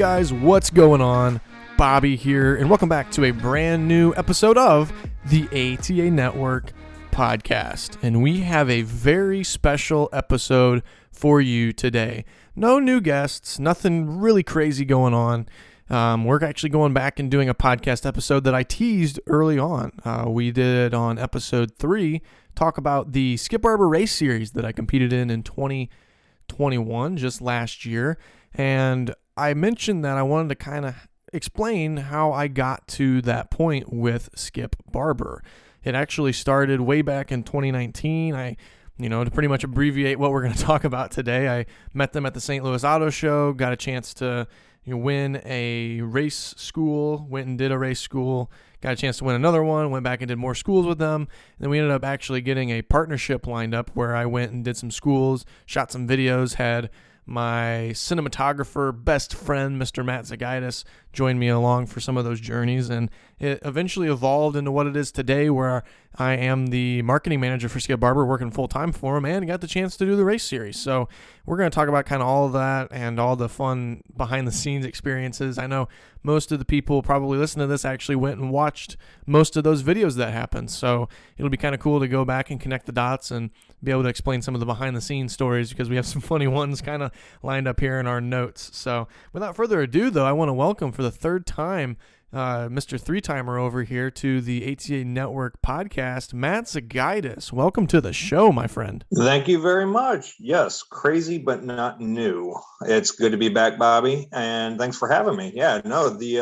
guys, what's going on? Bobby here, and welcome back to a brand new episode of the ATA Network podcast. And we have a very special episode for you today. No new guests, nothing really crazy going on. We're actually going back and doing a podcast episode that I teased early on. We did on episode 3 talk about the Skip Barber race series that I competed in 2021, just last year. And I mentioned that I wanted to kind of explain how I got to that point with Skip Barber. It actually started way back in 2019. To pretty much abbreviate what we're going to talk about today, I met them at the St. Louis Auto Show, got a chance to win a race school, went and did a race school, got a chance to win another one, went back and did more schools with them. And then we ended up actually getting a partnership lined up where I went and did some schools, shot some videos, had my cinematographer best friend, Mr. Matt Zagaitis, joined me along for some of those journeys, and it eventually evolved into what it is today, where I am the marketing manager for Skip Barber, working full-time for him, and got the chance to do the race series. So we're going to talk about kind of all of that and all the fun behind-the-scenes experiences. I know most of the people probably listening to this actually went and watched most of those videos that happened, so it'll be kind of cool to go back and connect the dots and be able to explain some of the behind-the-scenes stories, because we have some funny ones kind of lined up here in our notes. So without further ado, though, I want to welcome for the third time Mr. Three-Timer over here to the ATA Network podcast, Matt Zagaitis. Welcome to the show, my friend. Thank you very much. Yes, crazy but not new. It's good to be back, Bobby, and thanks for having me. Yeah, no, the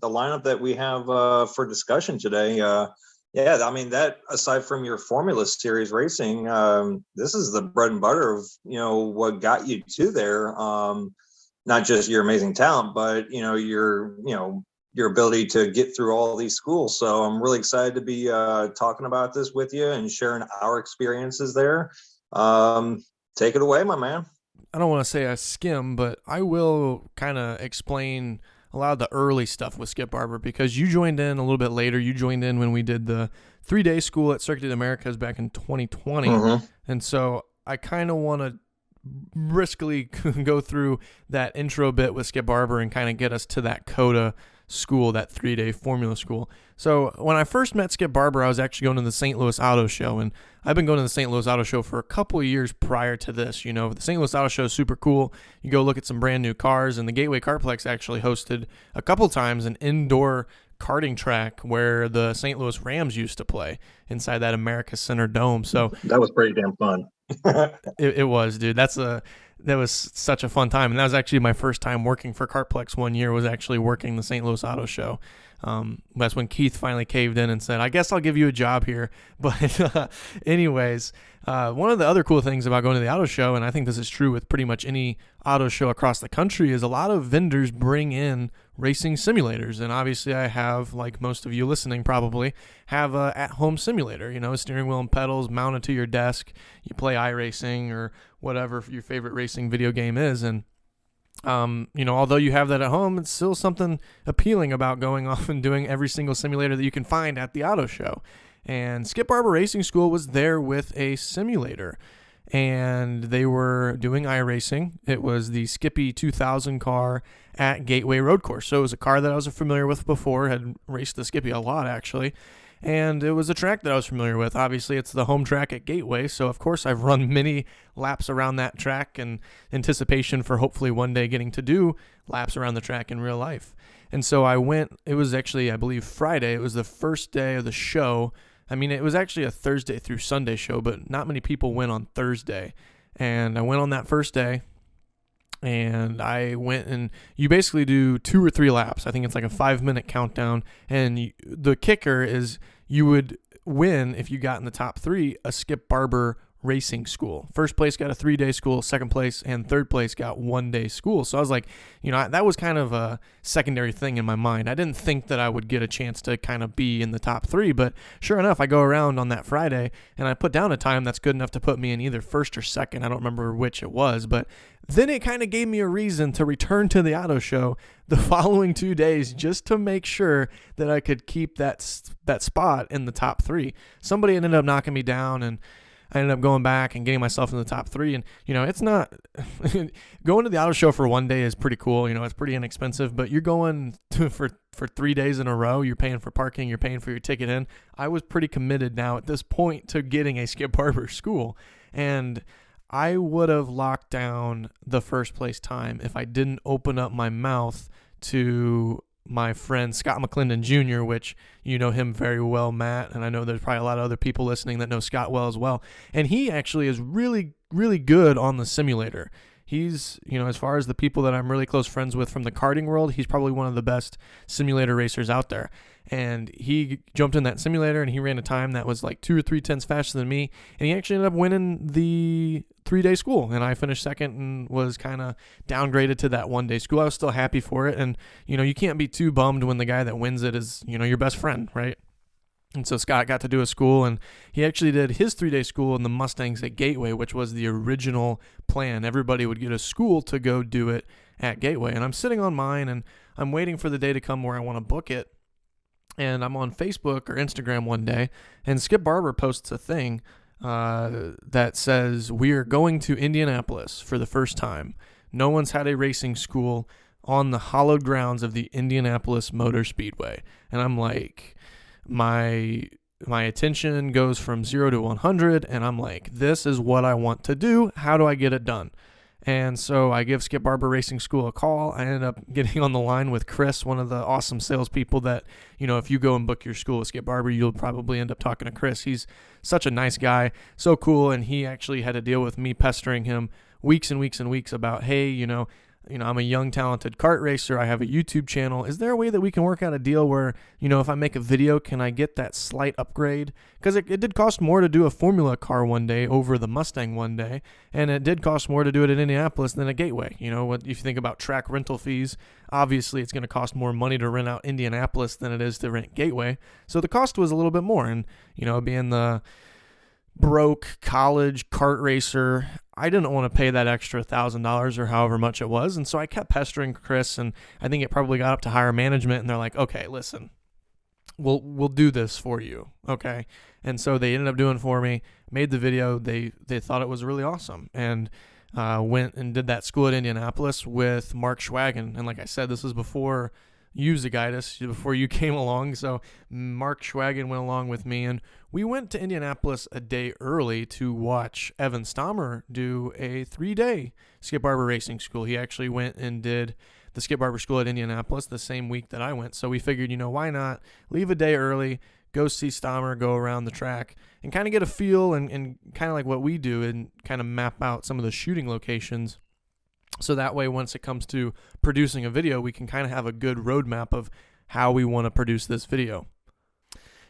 lineup that we have for discussion today, that aside from your Formula Series racing, this is the bread and butter of what got you to there. Not just your amazing talent, but your ability to get through all these schools. So I'm really excited to be talking about this with you and sharing our experiences there. Take it away, my man. I don't want to say I skim, but I will kind of explain a lot of the early stuff with Skip Barber, because you joined in a little bit later. You joined in when we did the 3-day school at Circuit of the Americas back in 2020. Mm-hmm. And so I kind of want to briskly go through that intro bit with Skip Barber and kind of get us to that COTA school, that 3-day formula school. So when I first met Skip Barber, I was actually going to the St. Louis Auto Show, and I've been going to the St. Louis Auto Show for a couple of years prior to this. The St. Louis Auto Show is super cool. You go look at some brand new cars, and the Gateway Kartplex actually hosted a couple times an indoor karting track where the St. Louis Rams used to play inside that America Center Dome. So that was pretty damn fun. It was, dude. That was such a fun time. And that was actually my first time working for Kartplex one year, was actually working the St. Louis Auto Show. That's when Keith finally caved in and said, I guess I'll give you a job here. But anyways, one of the other cool things about going to the auto show, and I think this is true with pretty much any auto show across the country, is a lot of vendors bring in racing simulators. And obviously I have, like most of you listening probably, have a at-home simulator, a steering wheel and pedals mounted to your desk. You play iRacing or whatever your favorite racing video game is. And although you have that at home, it's still something appealing about going off and doing every single simulator that you can find at the auto show. And Skip Barber Racing School was there with a simulator, and they were doing iRacing. It was the Skippy 2000 car at Gateway Road Course. So it was a car that I was familiar with before, had raced the Skippy a lot actually. And it was a track that I was familiar with. Obviously, it's the home track at Gateway, so of course I've run many laps around that track in anticipation for hopefully one day getting to do laps around the track in real life. And so I went, it was actually, I believe, Friday. It was the first day of the show. I mean, it was actually a Thursday through Sunday show, but not many people went on Thursday. And I went on that first day, and I went, and you basically do 2 or 3 laps. I think it's like a 5-minute countdown. And the kicker is you would win if you got in the top 3 a Skip Barber racing school. First place got a 3-day school, second place and third place got 1-day school. So I was like, that was kind of a secondary thing in my mind. I didn't think that I would get a chance to kind of be in the top 3, but sure enough, I go around on that Friday and I put down a time that's good enough to put me in either first or second. I don't remember which it was, but then it kind of gave me a reason to return to the auto show the following 2 days just to make sure that I could keep that spot in the top 3. Somebody ended up knocking me down, and I ended up going back and getting myself in the top 3. And, it's not going to the auto show for one day is pretty cool. It's pretty inexpensive, but you're going for 3 days in a row. You're paying for parking. You're paying for your ticket in. I was pretty committed now at this point to getting a Skip Barber school. And I would have locked down the first place time if I didn't open up my mouth to my friend Scott McClendon Jr., which you know him very well, Matt, and I know there's probably a lot of other people listening that know Scott well as well. And he actually is really, really good on the simulator. He's, as far as the people that I'm really close friends with from the karting world, he's probably one of the best simulator racers out there. And he jumped in that simulator and he ran a time that was like 2 or 3 tenths faster than me. And he actually ended up winning the 3-day school. And I finished second and was kind of downgraded to that 1-day school. I was still happy for it. And, you can't be too bummed when the guy that wins it is, your best friend, right? And so Scott got to do a school, and he actually did his 3-day school in the Mustangs at Gateway, which was the original plan. Everybody would get a school to go do it at Gateway. And I'm sitting on mine, and I'm waiting for the day to come where I want to book it. And I'm on Facebook or Instagram one day, and Skip Barber posts a thing that says, "We are going to Indianapolis for the first time. No one's had a racing school on the hallowed grounds of the Indianapolis Motor Speedway." And I'm like, my attention goes from 0 to 100, and I'm like, this is what I want to do. How do I get it done? And so I give Skip Barber Racing School a call. I ended up getting on the line with Chris, one of the awesome salespeople that, if you go and book your school with Skip Barber, you'll probably end up talking to Chris. He's such a nice guy, so cool, and he actually had to deal with me pestering him weeks and weeks and weeks about, hey, I'm a young, talented kart racer. I have a YouTube channel. Is there a way that we can work out a deal where, if I make a video, can I get that slight upgrade? Because it did cost more to do a Formula car one day over the Mustang one day, and it did cost more to do it at Indianapolis than at Gateway. If you think about track rental fees, obviously it's going to cost more money to rent out Indianapolis than it is to rent Gateway. So the cost was a little bit more, and, being the broke college kart racer, I didn't want to pay that extra $1,000 or however much it was. And so I kept pestering Chris, and I think it probably got up to higher management, and they're like, okay, listen, we'll do this for you. Okay. And so they ended up doing it for me, made the video. They thought it was really awesome, and went and did that school at Indianapolis with Mark Schwagen. And like I said, this was before you, Zagaitis, before you came along. So Mark Schwagen went along with me, and we went to Indianapolis a day early to watch Evan Stammer do a 3-day Skip Barber Racing School. He actually went and did the Skip Barber School at Indianapolis the same week that I went. So we figured, why not leave a day early, go see Stammer, go around the track, and kind of get a feel and kind of like what we do and kind of map out some of the shooting locations. So that way, once it comes to producing a video, we can kind of have a good roadmap of how we want to produce this video.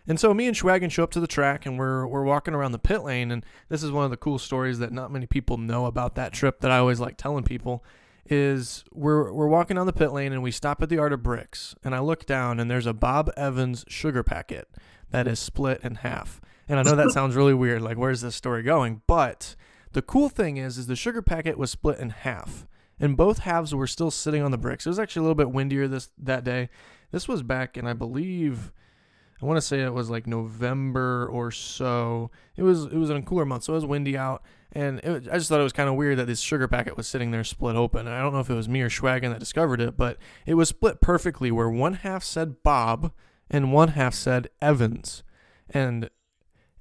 And so me and Schwagen show up to the track, and we're walking around the pit lane, and this is one of the cool stories that not many people know about that trip that I always like telling people, is we're walking down the pit lane, and we stop at the Art of Bricks, and I look down, and there's a Bob Evans sugar packet that is split in half. And I know that sounds really weird, like where's this story going? But the cool thing is the sugar packet was split in half, and both halves were still sitting on the bricks. It was actually a little bit windier that day. This was back in, I want to say it was like November or so. It was in a cooler month, so it was windy out, and I just thought it was kind of weird that this sugar packet was sitting there split open. And I don't know if it was me or Schwagen that discovered it, but it was split perfectly where one half said Bob and one half said Evans. And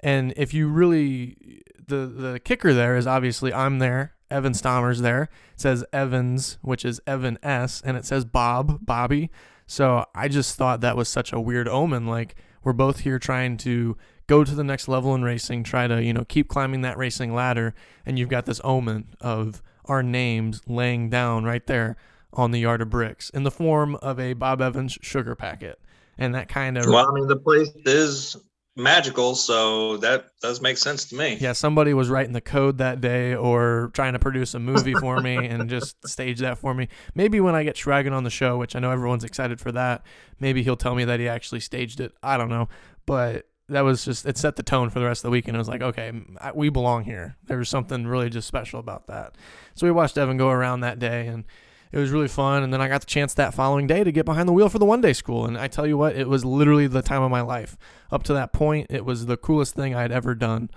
if you really, the kicker there is obviously I'm there, Evan Stammer's there. It says Evans, which is Evan S, and it says Bobby. So I just thought that was such a weird omen. Like, we're both here trying to go to the next level in racing, try to, keep climbing that racing ladder, and you've got this omen of our names laying down right there on the Yard of Bricks in the form of a Bob Evans sugar packet. And that kind of... Well, I mean, the place is magical, so that does make sense to me. Yeah, somebody was writing the code that day or trying to produce a movie for me and just stage that for me. Maybe when I get Schwagen on the show, which I know everyone's excited for that, maybe he'll tell me that he actually staged it. I don't know. But that was just, it set the tone for the rest of the weekend. It was like, okay, we belong here. There was something really just special about that. So we watched Evan go around that day, and it was really fun. And then I got the chance that following day to get behind the wheel for the 1-day school. And I tell you what, it was literally the time of my life. Up to that point, it was the coolest thing I had ever done.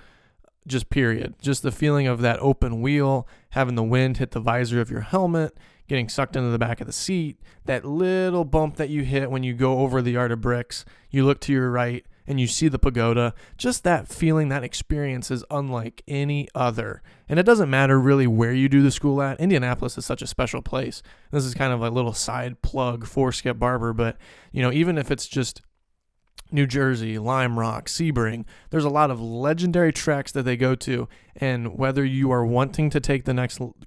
just period. Just the feeling of that open wheel, having the wind hit the visor of your helmet, getting sucked into the back of the seat, that little bump that you hit when you go over the yard of bricks, you look to your right and you see the pagoda. Just that feeling, that experience is unlike any other. And it doesn't matter really where you do the school at. Indianapolis is such a special place. This is kind of a little side plug for Skip Barber, but even if it's just New Jersey, Lime Rock, Sebring, there's a lot of legendary tracks that they go to, and whether you are wanting to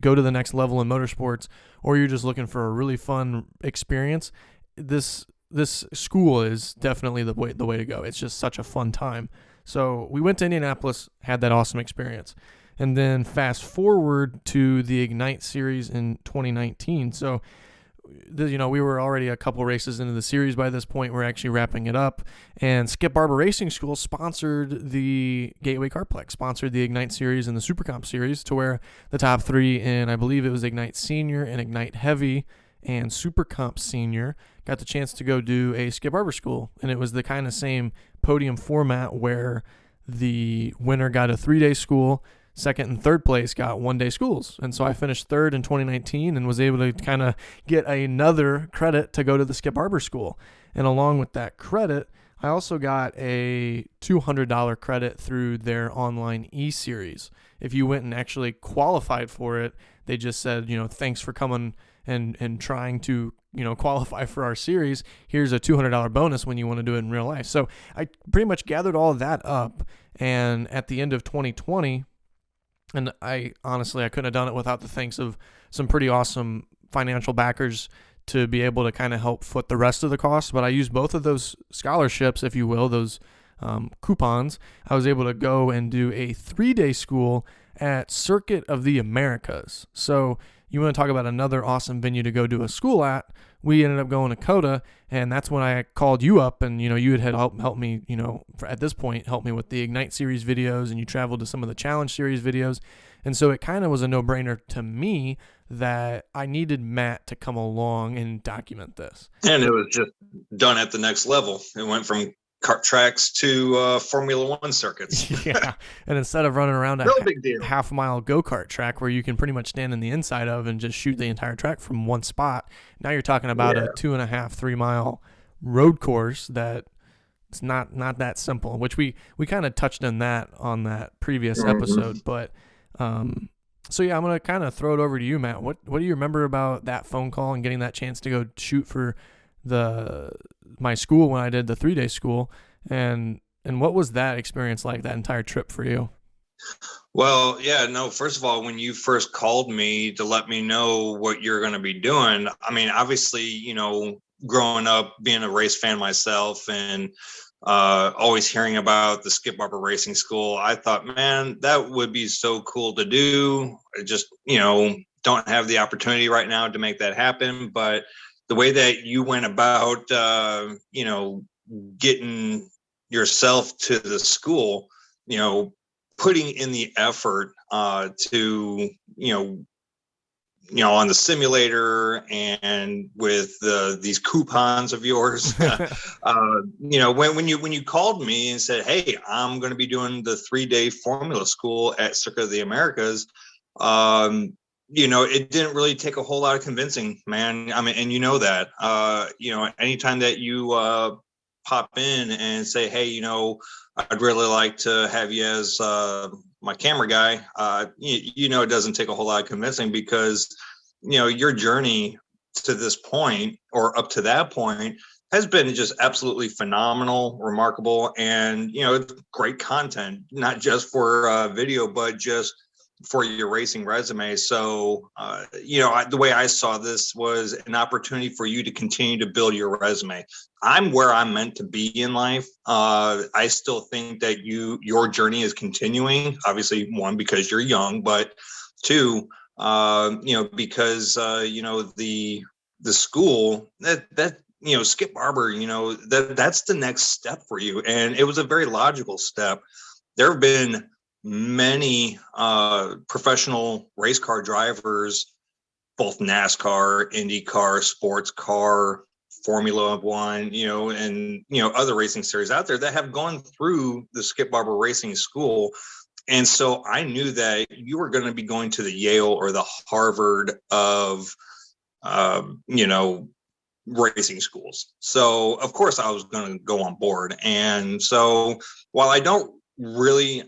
go to the next level in motorsports, or you're just looking for a really fun experience, this school is definitely the way to go. It's just such a fun time. So we went to Indianapolis, had that awesome experience, and then fast forward to the Ignite series in 2019. So we were already a couple races into the series by this point. We're actually wrapping it up, and Skip Barber Racing School sponsored the Gateway Carplex, sponsored the Ignite series and the Super Comp series, to where the top three in, I believe it was Ignite Senior and Ignite Heavy and Super Comp Senior, got the chance to go do a Skip Barber school. And it was the kind of same podium format where the winner got a 3-day school, second and third place got 1-day schools. And so I finished third in 2019 and was able to kind of get another credit to go to the Skip Barber school. And along with that credit, I also got a $200 credit through their online e-series. If you went and actually qualified for it, they just said, thanks for coming and trying to, qualify for our series. Here's a $200 bonus when you want to do it in real life. So I pretty much gathered all of that up. And at the end of 2020, and I couldn't have done it without the thanks of some pretty awesome financial backers to be able to kind of help foot the rest of the costs. But I used both of those scholarships, if you will, those coupons. I was able to go and do a 3-day school at Circuit of the Americas. So you want to talk about another awesome venue to go do a school at? We ended up going to COTA, and that's when I called you up, and you had helped me, at this point, help me with the Ignite series videos, and you traveled to some of the Challenge series videos. And so it kind of was a no-brainer to me that I needed Matt to come along and document this. And it was just done at the next level. It went from kart tracks to Formula One circuits. Yeah, and instead of running around no big deal. half-mile go-kart track where you can pretty much stand in the inside of and just shoot the entire track from one spot, now you're talking about a 2.5-3 mile road course that it's not that simple, which we kind of touched on that previous episode. But so yeah, I'm gonna kind of throw it over to you, Matt. What do you remember about that phone call and getting that chance to go shoot for my school when I did the 3-day school, and what was that experience like, that entire trip for you? Well, yeah, no, first of all, when you first called me to let me know what you're going to be doing, I mean, obviously, growing up, being a race fan myself and always hearing about the Skip Barber Racing School, I thought, man, that would be so cool to do. I just, don't have the opportunity right now to make that happen. But the way that you went about, getting yourself to the school, putting in the effort to, on the simulator and with these coupons of yours, when you called me and said, hey, I'm going to be doing the 3-day formula school at Circuit of the Americas, it didn't really take a whole lot of convincing, man. I mean, and that, anytime that you pop in and say, hey, I'd really like to have you as my camera guy, it doesn't take a whole lot of convincing, because, your journey to this point or up to that point has been just absolutely phenomenal, remarkable, and, it's great content, not just for video, but just for your racing resume. So, the way I saw this was an opportunity for you to continue to build your resume. I'm where I'm meant to be in life. I still think that your journey is continuing. Obviously, one, because you're young, but two, because the school that Skip Barber, that's the next step for you, and it was a very logical step. There have been many professional race car drivers, both NASCAR, IndyCar, sports car, Formula One, and other racing series out there that have gone through the Skip Barber Racing School, And so I knew that you were going to be going to the Yale or the Harvard of, you know, racing schools. So of course I was going to go on board. And so while I don't really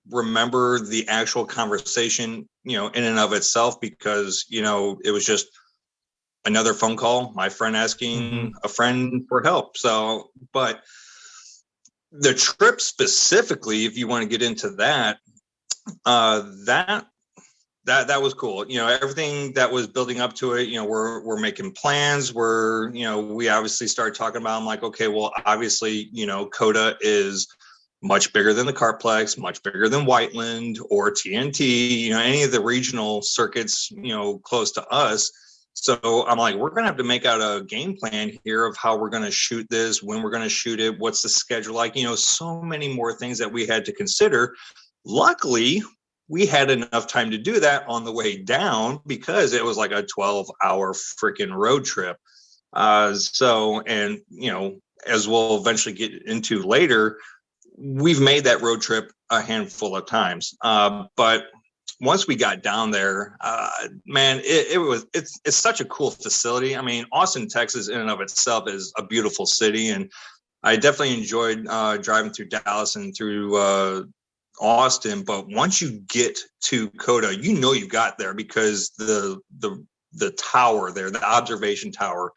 remember the actual conversation, you know, in and of itself, because, you know, it was just another phone call, my friend asking a friend for help. So, but the trip specifically, if you want to get into that, that was cool. You know, everything that was building up to it, you know, we're making plans. You know, we obviously started talking about, I'm like, okay, well, obviously, you know, COTA is much bigger than the Carplex, much bigger than Whiteland or TNT, you know, any of the regional circuits, you know, close to us. So I'm like, we're going to have to make out a game plan here of how we're going to shoot this, when we're going to shoot it, what's the schedule like, you know, so many more things that we had to consider. Luckily, we had enough time to do that on the way down because it was like a 12-hour freaking road trip. So, and, you know, as we'll eventually get into later, we've made that road trip a handful of times. But once we got down there, man, it's such a cool facility. I mean, Austin, Texas in and of itself is a beautiful city. And I definitely enjoyed driving through Dallas and through Austin. But once you get to COTA, you know you got there because the tower there, the observation tower,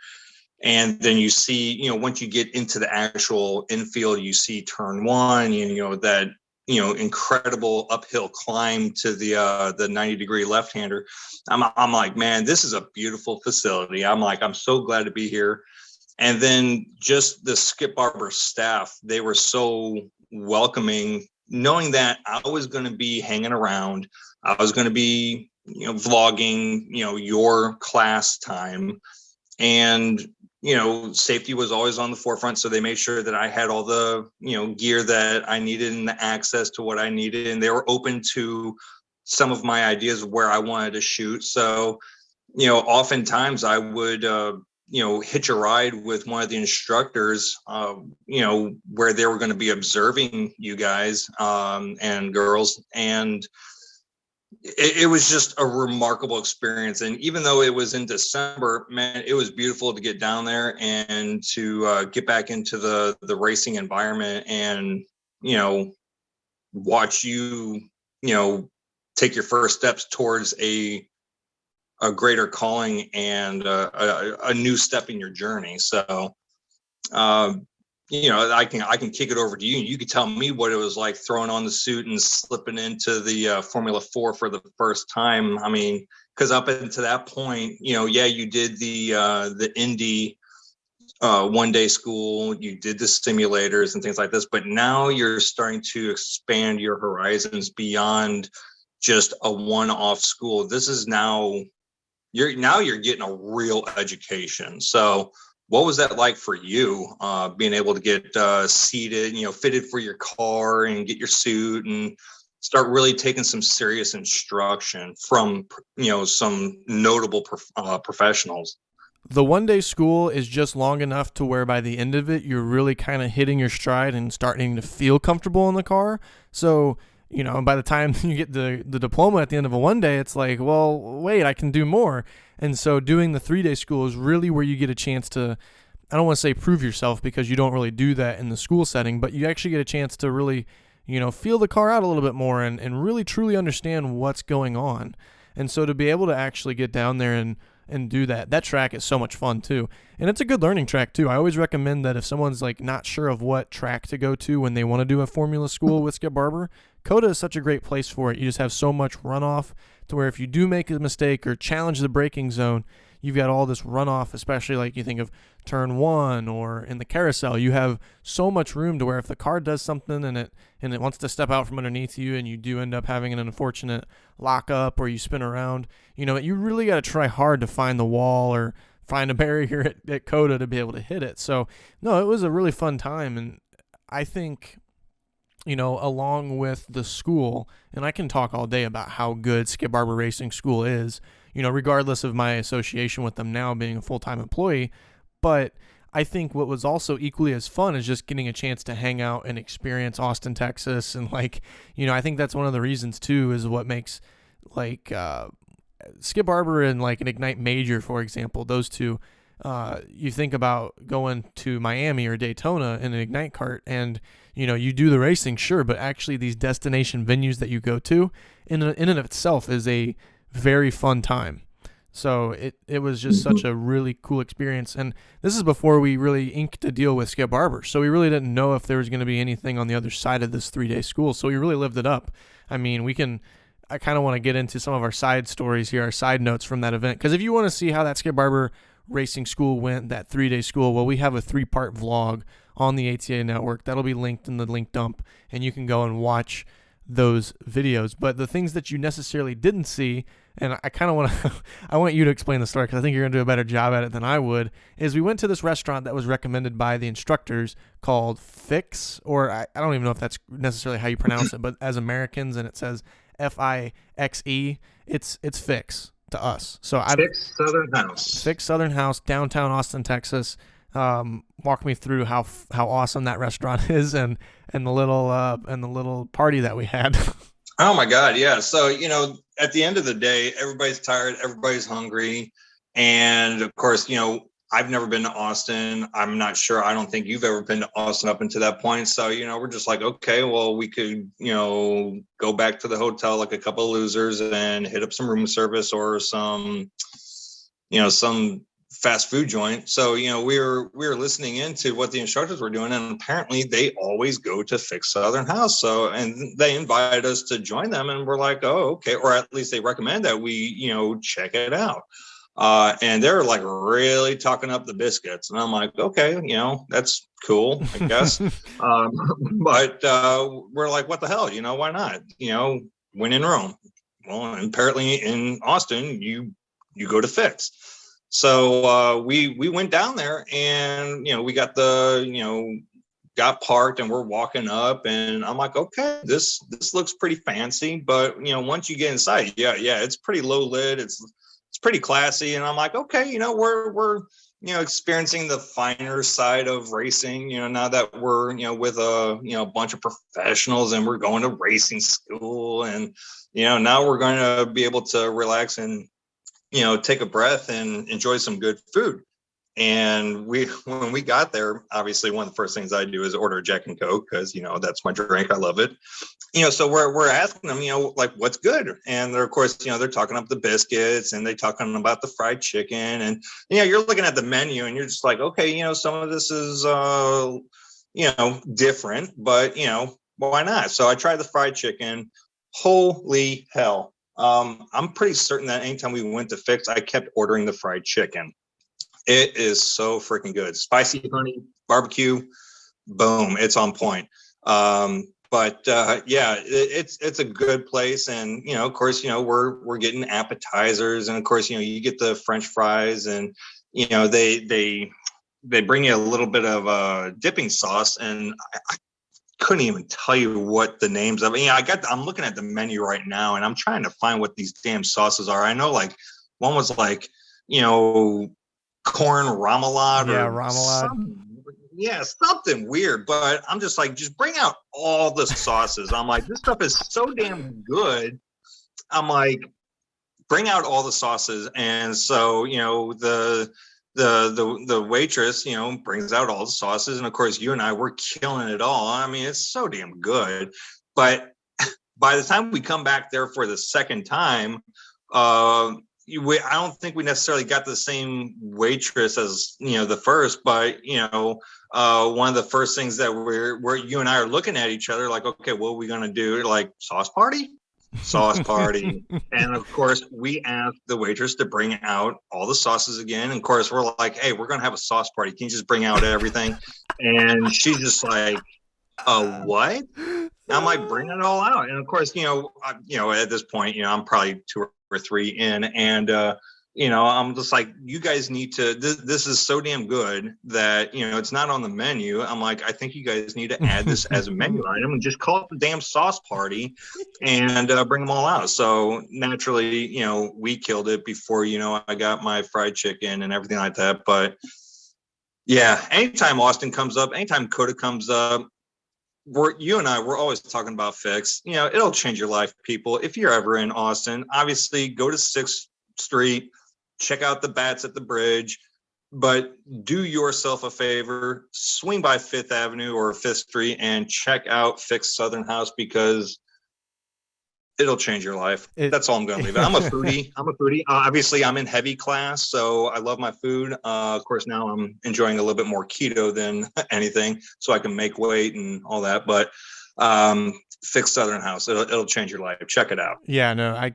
and then you see, you know, once you get into the actual infield, you see turn one, you know, that, you know, incredible uphill climb to the 90-degree left-hander. I'm like, man, this is a beautiful facility. I'm like, I'm so glad to be here. And then just the Skip Barber staff, they were so welcoming, knowing that I was going to be hanging around. I was going to be, you know, vlogging, you know, your class time. And, you know, safety was always on the forefront. So they made sure that I had all the, you know, gear that I needed and the access to what I needed. And they were open to some of my ideas of where I wanted to shoot. So, you know, oftentimes I would, you know, hitch a ride with one of the instructors, you know, where they were going to be observing you guys and girls. And it was just a remarkable experience. And even though it was in December, man, it was beautiful to get down there and to get back into the racing environment and, you know, watch you, you know, take your first steps towards a greater calling and a new step in your journey. So, you know, I can kick it over to you. You could tell me what it was like throwing on the suit and slipping into the Formula 4 for the first time. I mean, because up until that point, you know, yeah, you did the Indy one-day school, you did the simulators and things like this, but now you're starting to expand your horizons beyond just a one-off school. This is now you're getting a real education. So what was that like for you, being able to get seated, you know, fitted for your car and get your suit and start really taking some serious instruction from, you know, some notable professionals? The one-day school is just long enough to where by the end of it, you're really kind of hitting your stride and starting to feel comfortable in the car. So, you know, by the time you get the diploma at the end of a one day, it's like, well, wait, I can do more. And so doing the 3-day school is really where you get a chance to, I don't want to say prove yourself because you don't really do that in the school setting, but you actually get a chance to really, you know, feel the car out a little bit more and really truly understand what's going on. And so to be able to actually get down there and do that track is so much fun too. And it's a good learning track too. I always recommend that if someone's like not sure of what track to go to when they want to do a formula school with Skip Barber, COTA is such a great place for it. You just have so much runoff to where if you do make a mistake or challenge the braking zone, you've got all this runoff, especially like you think of turn one or in the carousel. You have so much room to where if the car does something and it wants to step out from underneath you and you do end up having an unfortunate lockup or you spin around, you know, you really got to try hard to find the wall or find a barrier at COTA to be able to hit it. So, no, it was a really fun time. And I think, you know, along with the school, and I can talk all day about how good Skip Barber Racing School is, you know, regardless of my association with them now being a full-time employee, but I think what was also equally as fun is just getting a chance to hang out and experience Austin, Texas. And like, I think that's one of the reasons too, is what makes like Skip Barber and like an Ignite Major, for example, those two, you think about going to Miami or Daytona in an Ignite cart and, you do the racing, sure, but actually these destination venues that you go to in and of itself is a very fun time. So it was just such a really cool experience. And this is before we really inked a deal with Skip Barber. So we really didn't know if there was going to be anything on the other side of this 3-day school. So we really lived it up. I mean, I kind of want to get into some of our side stories here, our side notes from that event. Because if you want to see how that Skip Barber racing school went, that 3-day school, well, we have a 3-part vlog on the ATA network. That'll be linked in the link dump, and you can go and watch those videos. But the things that you necessarily didn't see, and I kind of I want you to explain the story because I think you're going to do a better job at it than I would, is we went to this restaurant that was recommended by the instructors called Fix, or I don't even know if that's necessarily how you pronounce it, but as Americans, and it says Fixe, it's Fix to us. So Fix Southern House. Fix Southern House, downtown Austin, Texas. Walk me through how awesome that restaurant is and the little party that we had. Oh my God, yeah. So at the end of the day, everybody's tired, everybody's hungry, and of course, I've never been to Austin. I'm not sure. I don't think you've ever been to Austin up until that point. So, we're just like, okay, well, we could, go back to the hotel like a couple of losers and hit up some room service or some fast food joint. So, we were listening into what the instructors were doing, and apparently they always go to Fix Southern House. So, and they invited us to join them, and we're like, oh, okay. Or at least they recommend that we, check it out. And they're like really talking up the biscuits, and I'm like, okay, that's cool, I guess. But we're like, what the hell, why not? When in Rome. Well, and apparently in Austin, you go to Fix. So we went down there, and we got got parked, and we're walking up, and I'm like, okay, this looks pretty fancy, but once you get inside, yeah, it's pretty low lit. It's pretty classy, and I'm like, okay, we're experiencing the finer side of racing, now that we're with a bunch of professionals, and we're going to racing school, and now we're going to be able to relax and take a breath and enjoy some good food. And when we got there, obviously one of the first things I do is order a Jack and Coke, because that's my drink. I love it. So we're asking them, like, what's good? And they're, of course, they're talking up the biscuits, and they're talking about the fried chicken, and you're looking at the menu, and you're just like, okay, some of this is different, but why not? So I tried the fried chicken. Holy hell. I'm pretty certain that anytime we went to Fix, I kept ordering the fried chicken. It is so freaking good. Spicy honey, barbecue, boom, it's on point. But yeah, it's a good place. And, of course, we're getting appetizers, and of course, you get the French fries, and, they bring you a little bit of dipping sauce, and I couldn't even tell you what the names of it. I'm looking at the menu right now, and I'm trying to find what these damn sauces are. I know, like, one was like, corn remoulade. Yeah, remoulade. Something weird, but I'm just like, just bring out all the sauces. I'm like, this stuff is so damn good. I'm like, bring out all the sauces. And so, the waitress, brings out all the sauces. And of course, you and I, we're killing it all. I mean, it's so damn good. But by the time we come back there for the second time, I don't think we necessarily got the same waitress as, the first, but, one of the first things that we're you and I are looking at each other like, okay, what are we going to do? Like, sauce party. And of course, we asked the waitress to bring out all the sauces again. And of course, we're like, hey, we're going to have a sauce party. Can you just bring out everything? And she's just like, what? I'm like, bring it all out. And of course, at this point, I'm probably 2 or 3 in, and I'm just like, you guys need to, this is so damn good that, it's not on the menu. I'm like, I think you guys need to add this as a menu item and just call it the damn sauce party and bring them all out. So naturally, we killed it before, I got my fried chicken and everything like that. But Yeah, anytime Austin comes up, anytime Coda comes up, you and I, we're always talking about Fix. It'll change your life, people. If you're ever in Austin, obviously go to 6th Street, check out the bats at the bridge, but do yourself a favor, swing by 5th Avenue or 5th Street and check out Fix Southern House, because it'll change your life. That's all I'm going to leave it. I'm a foodie. Obviously, I'm in heavy class, so I love my food. Of course, now I'm enjoying a little bit more keto than anything, so I can make weight and all that. But Fix Southern House, it'll change your life. Check it out. Yeah, no,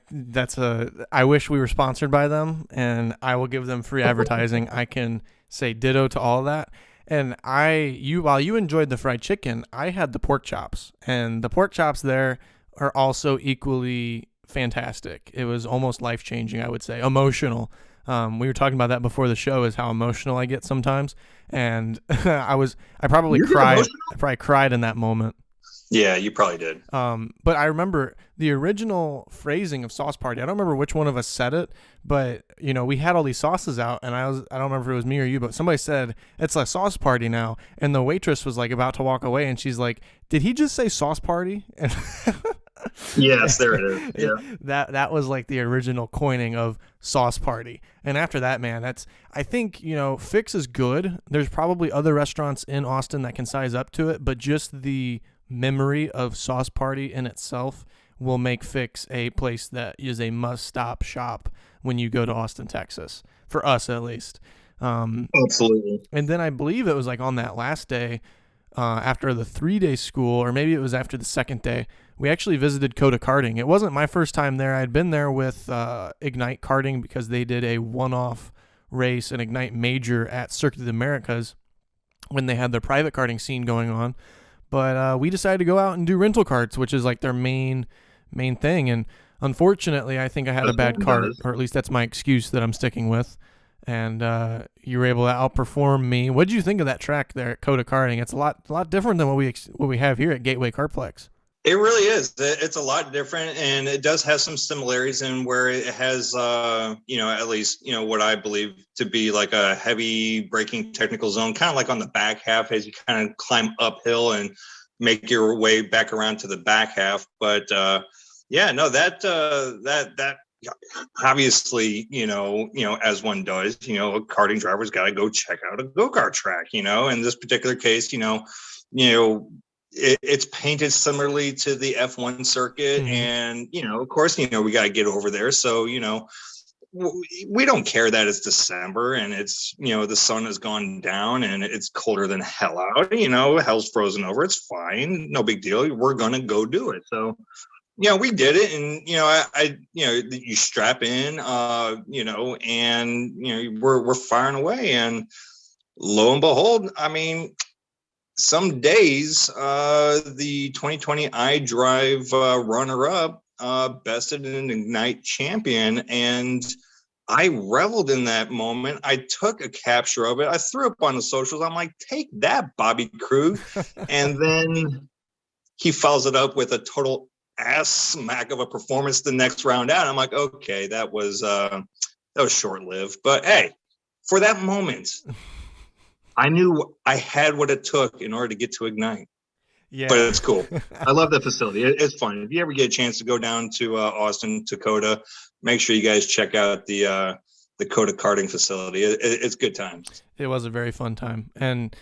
I wish we were sponsored by them, and I will give them free advertising. I can say ditto to all of that. And while you enjoyed the fried chicken, I had the pork chops, and the pork chops there are also equally fantastic. It was almost life-changing, I would say. Emotional. We were talking about that before the show, is how emotional I get sometimes. And I probably cried in that moment. Yeah, you probably did. But I remember the original phrasing of Sauce Party. I don't remember which one of us said it, but we had all these sauces out, and I don't remember if it was me or you, but somebody said it's a sauce party now, and the waitress was like about to walk away, and she's like, "Did he just say sauce party?" And yes, there it is. Yeah, that was like the original coining of Sauce Party. And after that, man, I think Fix is good. There's probably other restaurants in Austin that can size up to it, but just the memory of Sauce Party in itself will make Fix a place that is a must-stop shop when you go to Austin, Texas, for us at least. Absolutely. And then I believe it was like on that last day, after the 3-day school, or maybe it was after the second day, we actually visited Coda Karting. It wasn't my first time there. I'd been there with Ignite Karting, because they did a one-off race, an Ignite Major at Circuit of the Americas, when they had their private karting scene going on. But we decided to go out and do rental karts, which is like their main thing. And unfortunately, I think I had a bad cart, or at least that's my excuse that I'm sticking with. And you were able to outperform me. What did you think of that track there at Coda Karting? It's a lot different than what we have here at Gateway Kartplex. It really is. It's a lot different, and it does have some similarities in where it has, at least, what I believe to be like a heavy braking technical zone, kind of like on the back half as you kind of climb uphill and make your way back around to the back half. But that obviously, as one does, a karting driver's got to go check out a go-kart track, in this particular case, it's painted similarly to the F1 circuit. Mm-hmm. And, of course, we got to get over there. So, we don't care that it's December and it's, the sun has gone down and it's colder than hell out, hell's frozen over. It's fine. No big deal. We're going to go do it. So, we did it, and, you strap in, and, we're firing away, and lo and behold, some days, the 2020 iDrive runner-up bested an Ignite champion, and I reveled in that moment. I took a capture of it. I threw up on the socials. I'm like, take that, Bobby Krug. And then he follows it up with a total ass smack of a performance the next round out. I'm like, okay, that was short-lived. But hey, for that moment, I knew I had what it took in order to get to Ignite. Yeah, but it's cool. I love that facility. It's fun. If you ever get a chance to go down to Austin, to Coda, make sure you guys check out the Coda karting facility. It's good times. It was a very fun time, and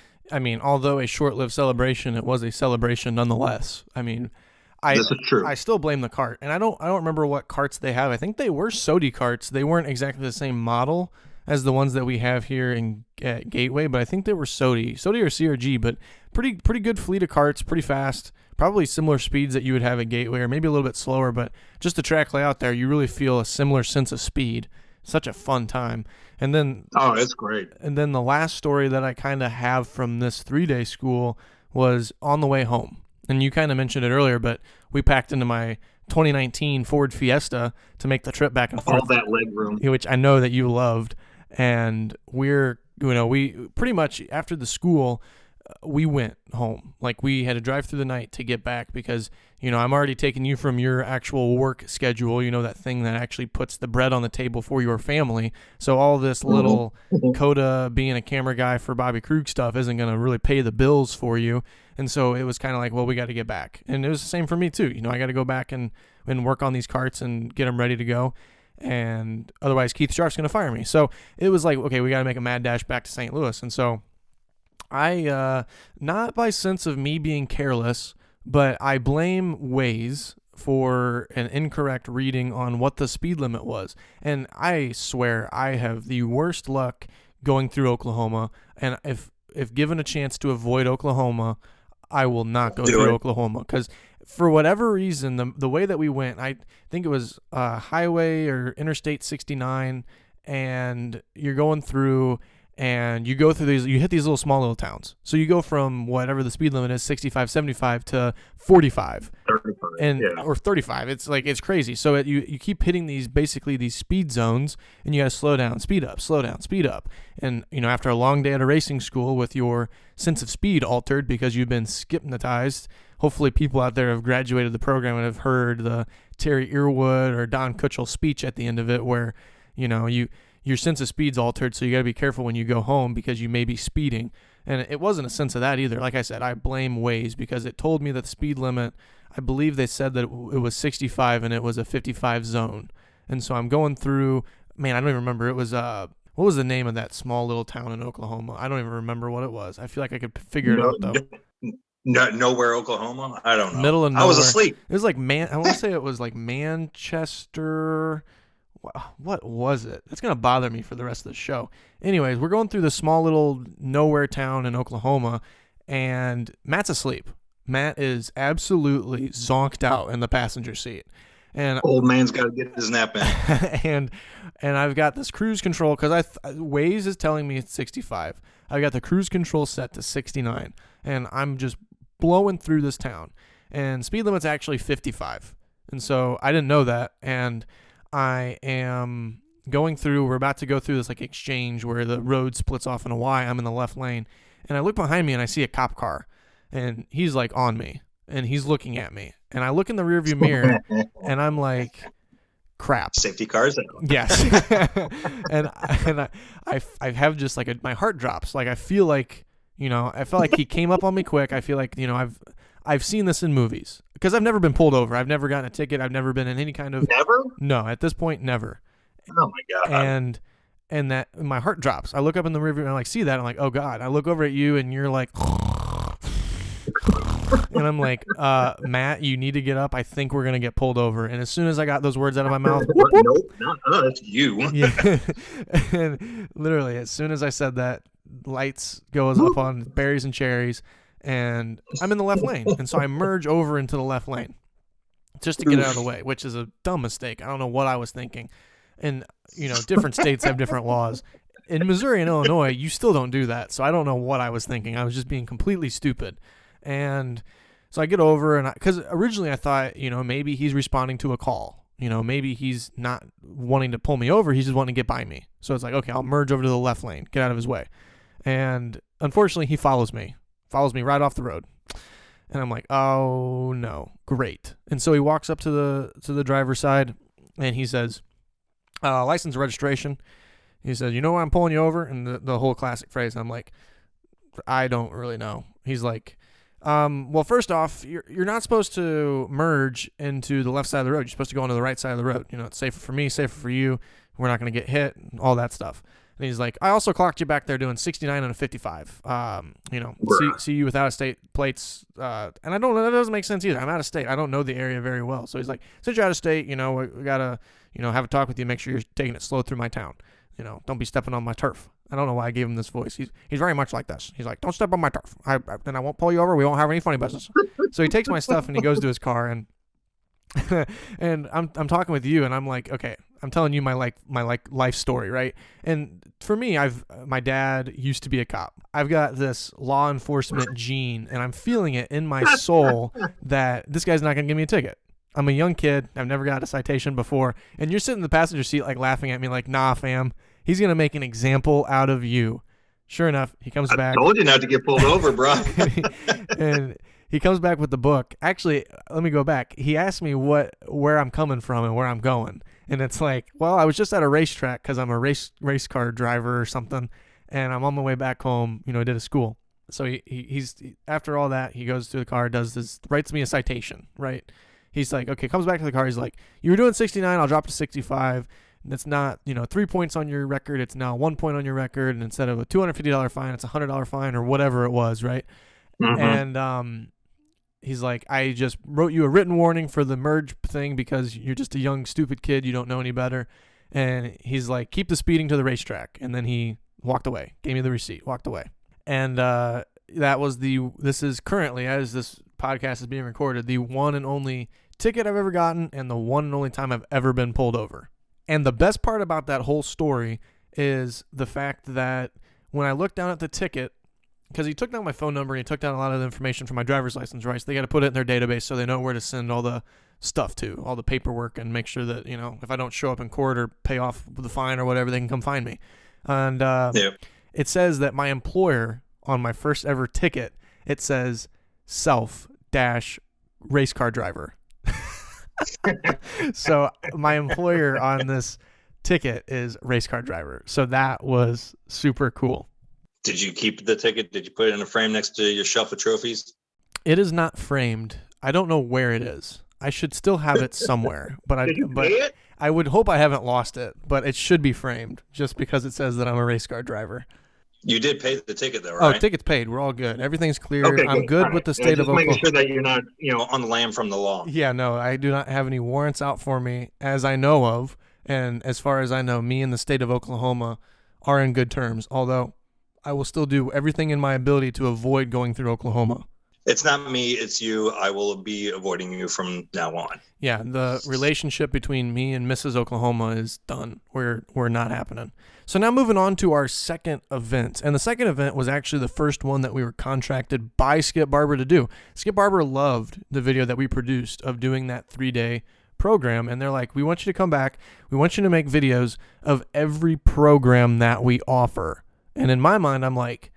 although a short-lived celebration, it was a celebration nonetheless. This is true. I still blame the cart, and I don't remember what carts they have. I think they were Sodi carts. They weren't exactly the same model as the ones that we have here at Gateway, but I think they were Sodi or CRG, but pretty good fleet of carts, pretty fast, probably similar speeds that you would have at Gateway, or maybe a little bit slower, but just the track layout there, you really feel a similar sense of speed. Such a fun time. And then it's great. And then the last story that I kind of have from this 3-day school was on the way home. And you kind of mentioned it earlier, but we packed into my 2019 Ford Fiesta to make the trip back and forth. All that leg room. Which I know that you loved. And we pretty much after the school, we went home. Like, we had to drive through the night to get back because, I'm already taking you from your actual work schedule, that thing that actually puts the bread on the table for your family. So all this little Coda being a camera guy for Bobby Krug stuff isn't going to really pay the bills for you. And so it was kind of like, well, we got to get back. And it was the same for me too. I got to go back and work on these carts and get them ready to go. And otherwise Keith Sharp's going to fire me. So it was like, okay, we got to make a mad dash back to St. Louis. And so I, not by sense of me being careless, but I blame Waze for an incorrect reading on what the speed limit was. And I swear I have the worst luck going through Oklahoma. And if given a chance to avoid Oklahoma, I will not go through Oklahoma, because for whatever reason, the way that we went, I think it was highway or Interstate 69, and you're going through, and you go through you hit these small little towns. So you go from whatever the speed limit is, 65, 75 to 45. 35, or 35. It's like, it's crazy. So you keep hitting these speed zones, and you got to slow down, speed up, slow down, speed up. And, after a long day at a racing school with your sense of speed altered because you've been hypnotized, hopefully people out there have graduated the program and have heard the Terry Earwood or Don Kutchell speech at the end of it where, your sense of speed's altered, so you got to be careful when you go home because you may be speeding. And it wasn't a sense of that either. Like I said, I blame Waze because it told me that the speed limit, I believe they said that it was 65 and it was a 55 zone. And so I'm going through, man, I don't even remember. It was, what was the name of that small little town in Oklahoma? I don't even remember what it was. I feel like I could figure it out though. Nowhere, Oklahoma? I don't know. Middle of nowhere. I was asleep. It was like, I want to say it was like Manchester. What was it? It's going to bother me for the rest of the show. Anyways, we're going through this small little nowhere town in Oklahoma, and Matt's asleep. Matt is absolutely zonked out in the passenger seat. And old man's got to get his nap in. and I've got this cruise control because Waze is telling me it's 65. I've got the cruise control set to 69, and I'm just blowing through this town. And speed limit's actually 55. And so I didn't know that, and I am going through, we're about to go through this like exchange where the road splits off in a Y. I'm in the left lane, and I look behind me and I see a cop car, and he's like on me, and he's looking at me, and I look in the rearview mirror and I'm like, crap. Safety cars. Yes. and I have just like my heart drops. Like I feel like, I felt like he came up on me quick. I feel like, I've seen this in movies because I've never been pulled over. I've never gotten a ticket. I've never been in any kind of. Never? No, at this point, never. Oh my God. And that my heart drops. I look up in the rearview and I like see that. I'm like, oh God. I look over at you and you're like, and I'm like, Matt, you need to get up. I think we're gonna get pulled over. And as soon as I got those words out of my mouth, whoop, whoop. Nope, not us, you. Yeah. And literally, as soon as I said that, lights goes up on berries and cherries. And I'm in the left lane. And so I merge over into the left lane just to get out of the way, which is a dumb mistake. I don't know what I was thinking. And, different states have different laws. In Missouri and Illinois, you still don't do that. So I don't know what I was thinking. I was just being completely stupid. And so I get over, and because originally I thought, maybe he's responding to a call. Maybe he's not wanting to pull me over. He's just wanting to get by me. So it's like, okay, I'll merge over to the left lane, get out of his way. And unfortunately, he follows me right off the road. And I'm like, oh no, great. And so he walks up to the driver's side, and he says, license and registration. He says, why I'm pulling you over? And the whole classic phrase. And I'm like, I don't really know. He's like, well, first off, you're not supposed to merge into the left side of the road. You're supposed to go onto the right side of the road. It's safer for me, safer for you. We're not going to get hit, all that stuff. And he's like, I also clocked you back there doing 69 and a 55. See you with out-of-state plates. And I don't know, that doesn't make sense either. I'm out of state. I don't know the area very well. So he's like, since you're out of state, we got to, have a talk with you, make sure you're taking it slow through my town. Don't be stepping on my turf. I don't know why I gave him this voice. He's very much like this. He's like, don't step on my turf. Then I won't pull you over. We won't have any funny business. So he takes my stuff and he goes to his car, and and I'm talking with you, and I'm like, okay, I'm telling you my life story, right? And for me, my dad used to be a cop. I've got this law enforcement gene, and I'm feeling it in my soul that this guy's not gonna give me a ticket. I'm a young kid. I've never got a citation before, and you're sitting in the passenger seat like laughing at me like, nah, fam, he's gonna make an example out of you. Sure enough, he comes back. I told you not to get pulled over, bro. and he comes back with the book. Actually, let me go back. He asked me where I'm coming from and where I'm going. And it's like, well, I was just at a racetrack because I'm a race car driver or something, and I'm on my way back home. I did a school. So he's after all that, he goes to the car, writes me a citation, right? He's like, okay, comes back to the car. He's like, you were doing 69, I'll drop to 65. And it's not, 3 points on your record. It's now 1 point on your record. And instead of a $250 fine, it's a $100 fine or whatever it was, right? Mm-hmm. And he's like, I just wrote you a written warning for the merge thing because you're just a young, stupid kid. You don't know any better. And he's like, keep the speeding to the racetrack. And then he walked away, gave me the receipt, walked away. And this is currently, as this podcast is being recorded, the one and only ticket I've ever gotten and the one and only time I've ever been pulled over. And the best part about that whole story is the fact that when I looked down at the ticket, because he took down my phone number and he took down a lot of the information from my driver's license, right? So they got to put it in their database so they know where to send all the stuff to, all the paperwork, and make sure that, if I don't show up in court or pay off the fine or whatever, they can come find me. And It says that my employer on my first ever ticket, it says self-race car driver. So my employer on this ticket is race car driver. So that was super cool. Did you keep the ticket? Did you put it in a frame next to your shelf of trophies? It is not framed. I don't know where it is. I should still have it somewhere, but I would hope I haven't lost it, but it should be framed just because it says that I'm a race car driver. You did pay the ticket though, right? Oh, ticket's paid. We're all good. Everything's cleared. Okay, I'm good with the state of Oklahoma. Just making sure that you're not, on the lam from the law. Yeah, no, I do not have any warrants out for me as I know of. And as far as I know, me and the state of Oklahoma are in good terms, although I will still do everything in my ability to avoid going through Oklahoma. It's not me, it's you. I will be avoiding you from now on. Yeah, the relationship between me and Mrs. Oklahoma is done. We're not happening. So now moving on to our second event. And the second event was actually the first one that we were contracted by Skip Barber to do. Skip Barber loved the video that we produced of doing that 3-day program. And they're like, we want you to come back. We want you to make videos of every program that we offer. And in my mind, I'm like,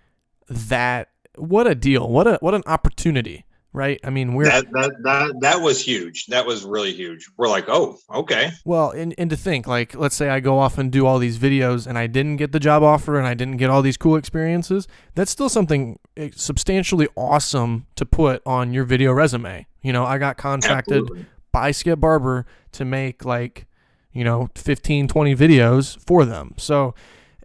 what a deal. What an opportunity, right? I mean, that was huge. That was really huge. We're like, oh, okay. Well, and to think, like, let's say I go off and do all these videos and I didn't get the job offer and I didn't get all these cool experiences. That's still something substantially awesome to put on your video resume. I got contracted by Skip Barber to make 15, 20 videos for them. So,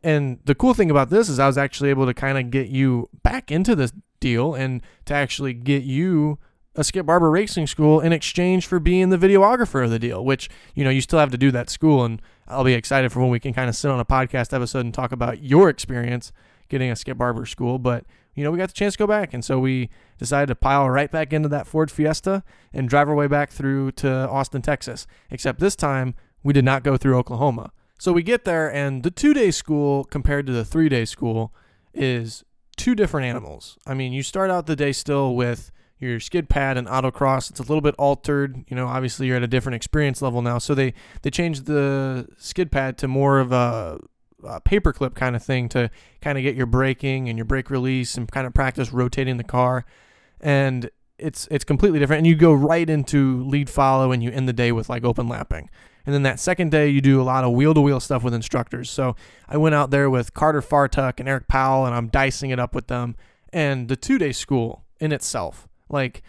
and the cool thing about this is I was actually able to kind of get you back into this deal and to actually get you a Skip Barber Racing School in exchange for being the videographer of the deal, which, you still have to do that school. And I'll be excited for when we can kind of sit on a podcast episode and talk about your experience getting a Skip Barber school. But, we got the chance to go back. And so we decided to pile right back into that Ford Fiesta and drive our way back through to Austin, Texas. Except this time we did not go through Oklahoma. So we get there, and the 2-day school compared to the 3-day school is two different animals. I mean, you start out the day still with your skid pad and autocross. It's a little bit altered. Obviously you're at a different experience level now. So they changed the skid pad to more of a paperclip kind of thing to kind of get your braking and your brake release and kind of practice rotating the car. And it's completely different. And you go right into lead follow and you end the day with open lapping. And then that second day, you do a lot of wheel-to-wheel stuff with instructors. So I went out there with Carter Fartuck and Eric Powell, and I'm dicing it up with them. And the 2-day school in itself, this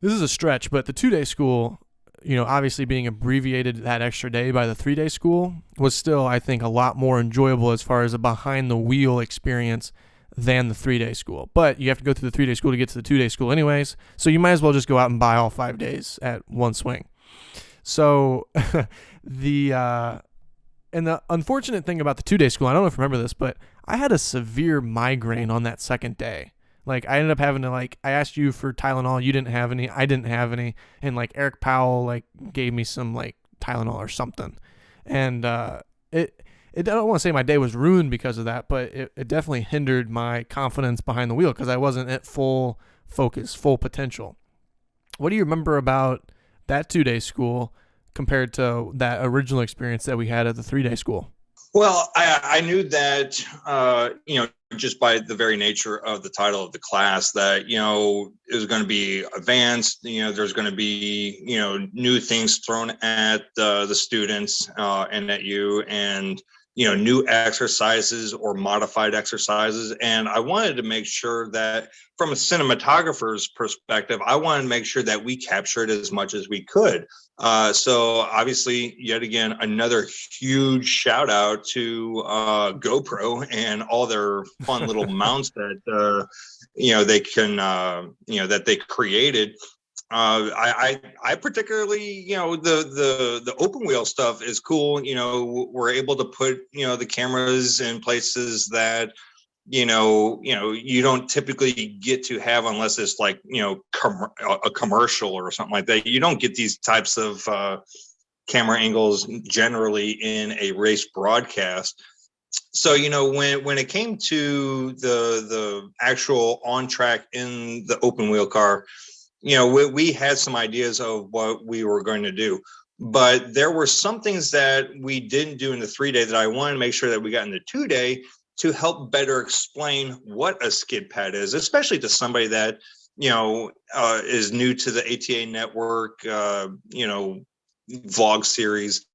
is a stretch, but the 2-day school, obviously being abbreviated that extra day by the 3-day school was still, I think, a lot more enjoyable as far as a behind-the-wheel experience than the 3-day school. But you have to go through the 3-day school to get to the 2-day school anyways. So you might as well just go out and buy all 5 days at one swing. So the unfortunate thing about the 2-day school, I don't know if you remember this, but I had a severe migraine on that second day. I ended up having to I asked you for Tylenol, you didn't have any, I didn't have any, and Eric Powell gave me some Tylenol or something. And I don't want to say my day was ruined because of that, but it definitely hindered my confidence behind the wheel because I wasn't at full focus, full potential. What do you remember about that 2-day school compared to that original experience that we had at the 3-day school? Well, I knew that, just by the very nature of the title of the class, that, it was going to be advanced. There's going to be, new things thrown at the students and at you, and, new exercises or modified exercises. And I wanted to make sure that from a cinematographer's perspective, I wanted to make sure that we captured as much as we could. So obviously, yet again, another huge shout out to GoPro and all their fun little mounts that they can that they created. I particularly, the open wheel stuff is cool. We're able to put the cameras in places that you don't typically get to have unless it's like, a commercial or something like that. You don't get these types of camera angles generally in a race broadcast. So, when it came to the actual on track in the open wheel car, we had some ideas of what we were going to do. But there were some things that we didn't do in the 3-day that I wanted to make sure that we got in the 2-day to help better explain what a skid pad is, especially to somebody that, is new to the ATA network, vlog series.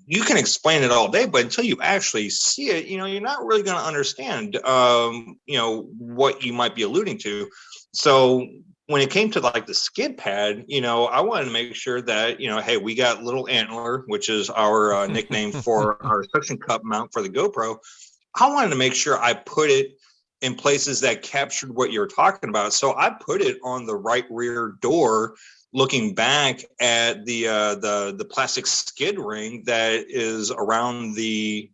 You can explain it all day, but until you actually see it, you're not really going to understand, what you might be alluding to. So when it came to like the skid pad, I wanted to make sure that, hey, we got Little Antler, which is our nickname for our suction cup mount for the GoPro. I wanted to make sure I put it in places that captured what you're talking about. So I put it on the right rear door, looking back at the plastic skid ring that is around the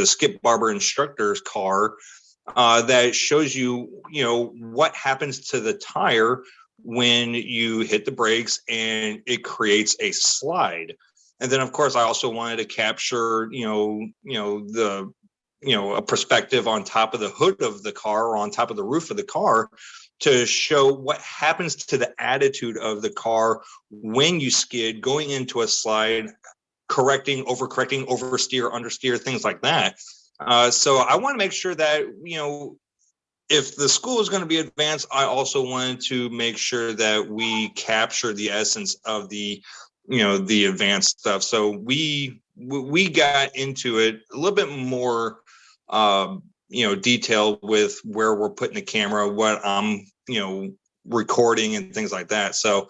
Skip Barber instructor's car. That shows you, what happens to the tire when you hit the brakes and it creates a slide. And then, of course, I also wanted to capture, a perspective on top of the hood of the car or on top of the roof of the car to show what happens to the attitude of the car when you skid, going into a slide, correcting, oversteer, understeer, things like that. So I want to make sure that, if the school is going to be advanced, I also wanted to make sure that we capture the essence of the advanced stuff. So we got into it a little bit more, detailed with where we're putting the camera, what I'm, recording and things like that. So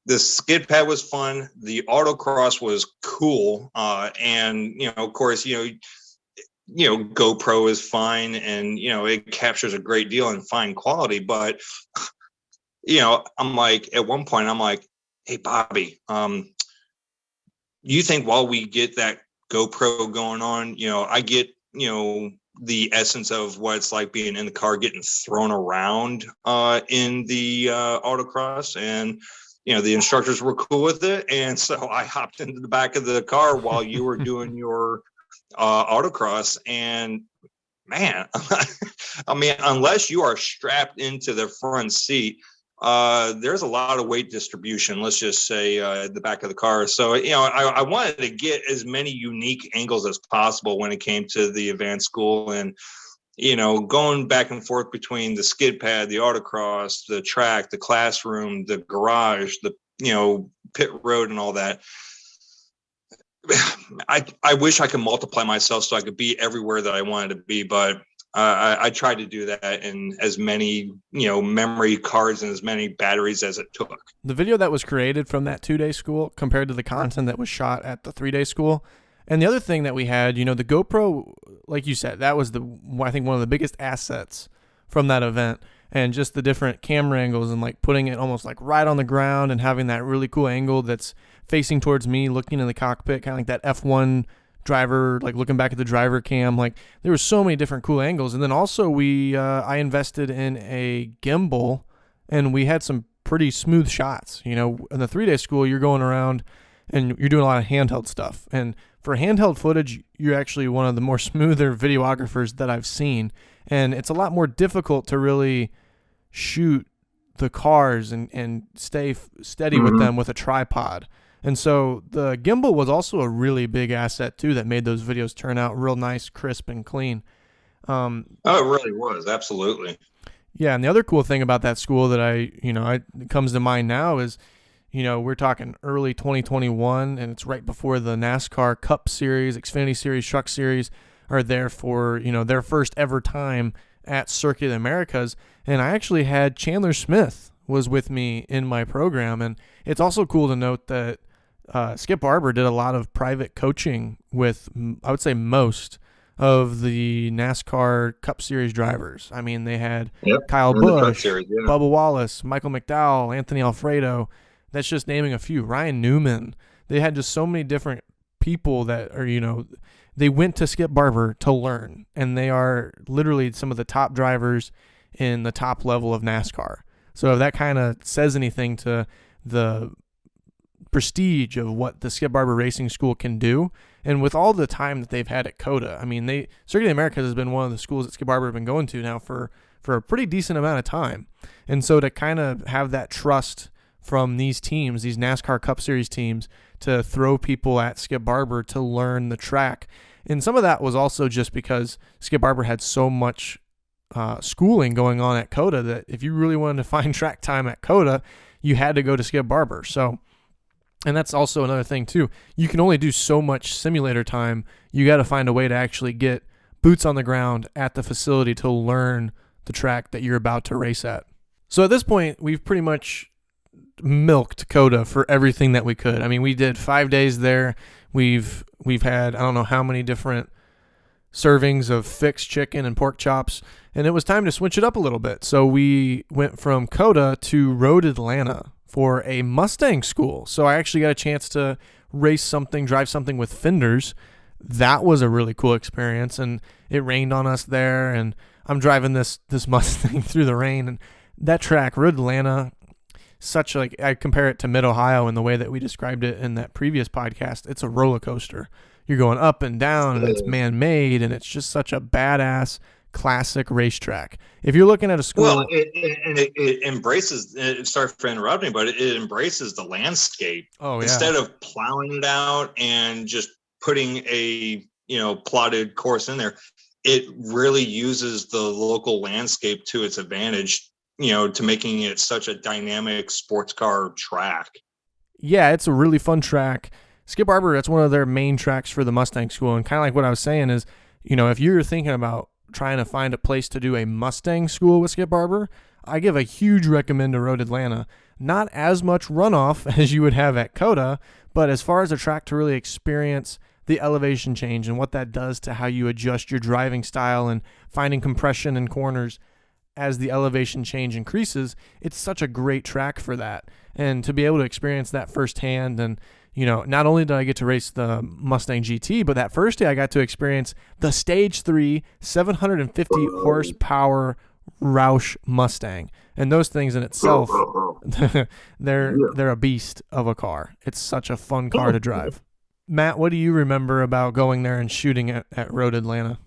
the skid pad was fun. The autocross was cool. And, of course, GoPro is fine and, it captures a great deal in fine quality. But, I'm like, at one point, I'm like, hey, Bobby, you think while we get that GoPro going on, I get, the essence of what it's like being in the car, getting thrown around in the autocross. And, the instructors were cool with it. And so I hopped into the back of the car while you were doing your autocross, and man, I mean, unless you are strapped into the front seat, there's a lot of weight distribution, let's just say, at the back of the car. So, I wanted to get as many unique angles as possible when it came to the advanced school, and, going back and forth between the skid pad, the autocross, the track, the classroom, the garage, the, pit road and all that. I wish I could multiply myself so I could be everywhere that I wanted to be, but I tried to do that in as many, memory cards and as many batteries as it took. The video that was created from that 2-day school compared to the content that was shot at the 3-day school. And the other thing that we had, the GoPro, like you said, that was I think one of the biggest assets from that event. And just the different camera angles and like putting it almost like right on the ground and having that really cool angle that's facing towards me, looking in the cockpit, kind of like that F1 driver, like looking back at the driver cam. Like there were so many different cool angles. And then also I invested in a gimbal, and we had some pretty smooth shots. In the 3-day school, you're going around and you're doing a lot of handheld stuff. And for handheld footage, you're actually one of the more smoother videographers that I've seen. And it's a lot more difficult to really shoot the cars and stay steady with them with a tripod. And so the gimbal was also a really big asset too that made those videos turn out real nice, crisp, and clean. Oh, it really was. Absolutely. Yeah, and the other cool thing about that school that it comes to mind now is, we're talking early 2021, and it's right before the NASCAR Cup Series, Xfinity Series, Truck Series are there for, their first ever time at Circuit of the Americas. And I actually had Chandler Smith was with me in my program. And it's also cool to note that Skip Barber did a lot of private coaching with, I would say, most of the NASCAR Cup Series drivers. I mean, they had Kyle Busch, Bubba Wallace, Michael McDowell, Anthony Alfredo. That's just naming a few. Ryan Newman. They had just so many different people that are, they went to Skip Barber to learn, and they are literally some of the top drivers in the top level of NASCAR. So if that kind of says anything to the prestige of what the Skip Barber Racing School can do, and with all the time that they've had at COTA, I mean, Circuit of the Americas has been one of the schools that Skip Barber have been going to now for a pretty decent amount of time. And so to kind of have that trust from these teams, these NASCAR Cup Series teams, to throw people at Skip Barber to learn the track. And some of that was also just because Skip Barber had so much schooling going on at COTA that if you really wanted to find track time at COTA, you had to go to Skip Barber. So, and that's also another thing too. You can only do so much simulator time. You got to find a way to actually get boots on the ground at the facility to learn the track that you're about to race at. So at this point, we've pretty much milked COTA for everything that we could. I mean, we did 5 days there. We've had, I don't know how many different servings of fixed chicken and pork chops, and it was time to switch it up a little bit. So we went from COTA to Road Atlanta for a Mustang school. So I actually got a chance to drive something with fenders. That was a really cool experience, and it rained on us there, and I'm driving this Mustang through the rain, and that track, Road Atlanta, I compare it to Mid-Ohio in the way that we described it in that previous podcast. It's a roller coaster. You're going up and down, and it's man-made, and it's just such a badass classic racetrack. If you're looking at a school, well, it embraces. Sorry for interrupting, but it embraces the landscape. Oh, yeah. Instead of plowing it out and just putting a plotted course in there, it really uses the local landscape to its advantage. To making it such a dynamic sports car track. Yeah, it's a really fun track. Skip Barber, that's one of their main tracks for the Mustang school. And kind of like what I was saying is, if you're thinking about trying to find a place to do a Mustang school with Skip Barber, I give a huge recommend to Road Atlanta. Not as much runoff as you would have at COTA, but as far as a track to really experience the elevation change and what that does to how you adjust your driving style and finding compression in corners as the elevation change increases, it's such a great track for that. And to be able to experience that firsthand, and not only did I get to race the Mustang GT, but that first day I got to experience the Stage 3 750 horsepower Roush Mustang. And those things in itself, they're a beast of a car. It's such a fun car to drive. Matt, what do you remember about going there and shooting at Road Atlanta?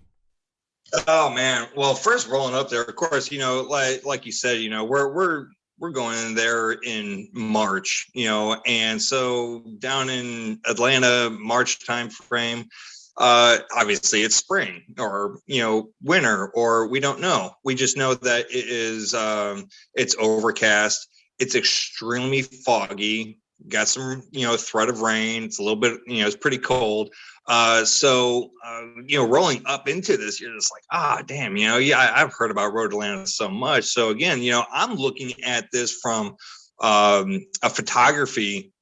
Oh man! Well, first rolling up there, of course, like you said, we're going in there in March, and so down in Atlanta, March time frame, obviously it's spring or winter, or we don't know. We just know that it is it's overcast. It's extremely foggy. Got some threat of rain. It's a little bit it's pretty cold. So rolling up into this, you're just like, damn, I've heard about Road Atlanta so much. So again, I'm looking at this from a photography,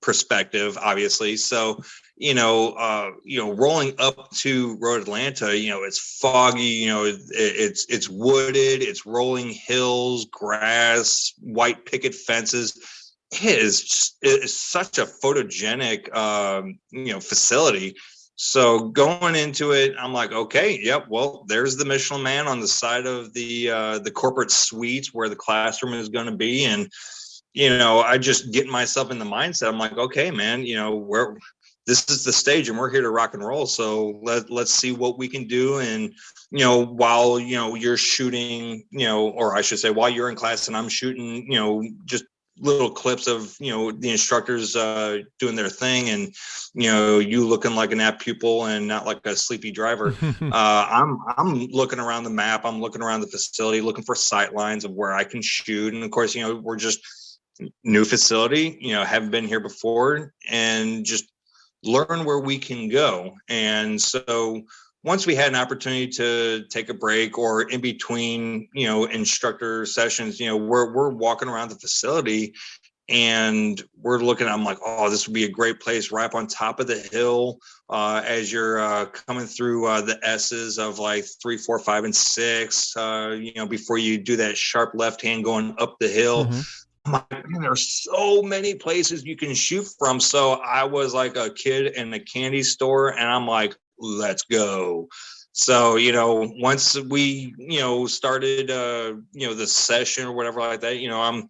perspective, obviously. So, rolling up to Road Atlanta, it's foggy, it's wooded, it's rolling hills, grass, white picket fences. It is such a photogenic, facility. So going into it, I'm like, okay, yep. Well, there's the Michelin Man on the side of the corporate suites where the classroom is going to be. And, I just get myself in the mindset. I'm like, okay, man, this is the stage and we're here to rock and roll. So let's see what we can do. And, while, you're shooting, or I should say, while you're in class and I'm shooting, just little clips of, the instructors doing their thing, and you looking like an apt pupil and not like a sleepy driver. I'm looking around the map, I'm looking around the facility, looking for sight lines of where I can shoot. And of course, we're just new facility, haven't been here before, and just learn where we can go. And so once we had an opportunity to take a break, or in between, instructor sessions, we're walking around the facility and we're looking, I'm like, oh, this would be a great place right up on top of the hill, as you're coming through the S's of like 3, 4, 5, and 6, before you do that sharp left hand going up the hill. Man, there's so many places you can shoot from. So I was like a kid in a candy store, and I'm like, let's go. So, once we, started, the session or whatever like that, I'm,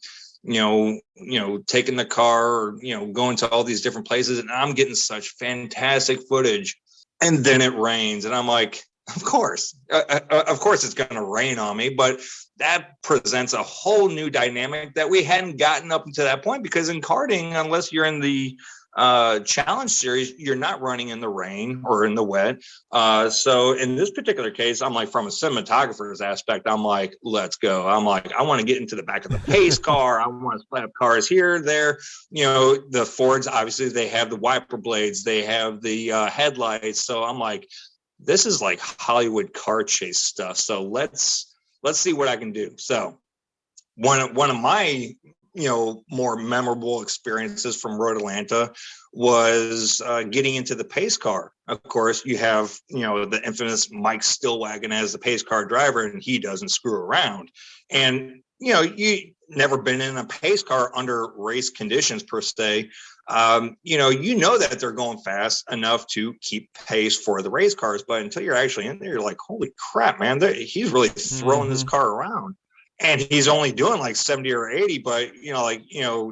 taking the car, or, going to all these different places, and I'm getting such fantastic footage. And then it rains, and I'm like, of course it's going to rain on me, but that presents a whole new dynamic that we hadn't gotten up until that point, because in karting, unless you're in the challenge series, you're not running in the rain or in the wet. So in this particular case, I'm like, from a cinematographer's aspect, I'm like, let's go. I'm like, I want to get into the back of the pace car. I want to slap cars here, there. The Fords, obviously, they have the wiper blades, they have the headlights. So I'm like, this is like Hollywood car chase stuff. So let's see what I can do. So one of my, more memorable experiences from Road Atlanta was getting into the pace car. Of course, you have, the infamous Mike Stillwagon as the pace car driver, and he doesn't screw around. And, you never been in a pace car under race conditions per se. That they're going fast enough to keep pace for the race cars, but until you're actually in there, you're like, holy crap, man, he's really throwing this car around, and he's only doing like 70 or 80, but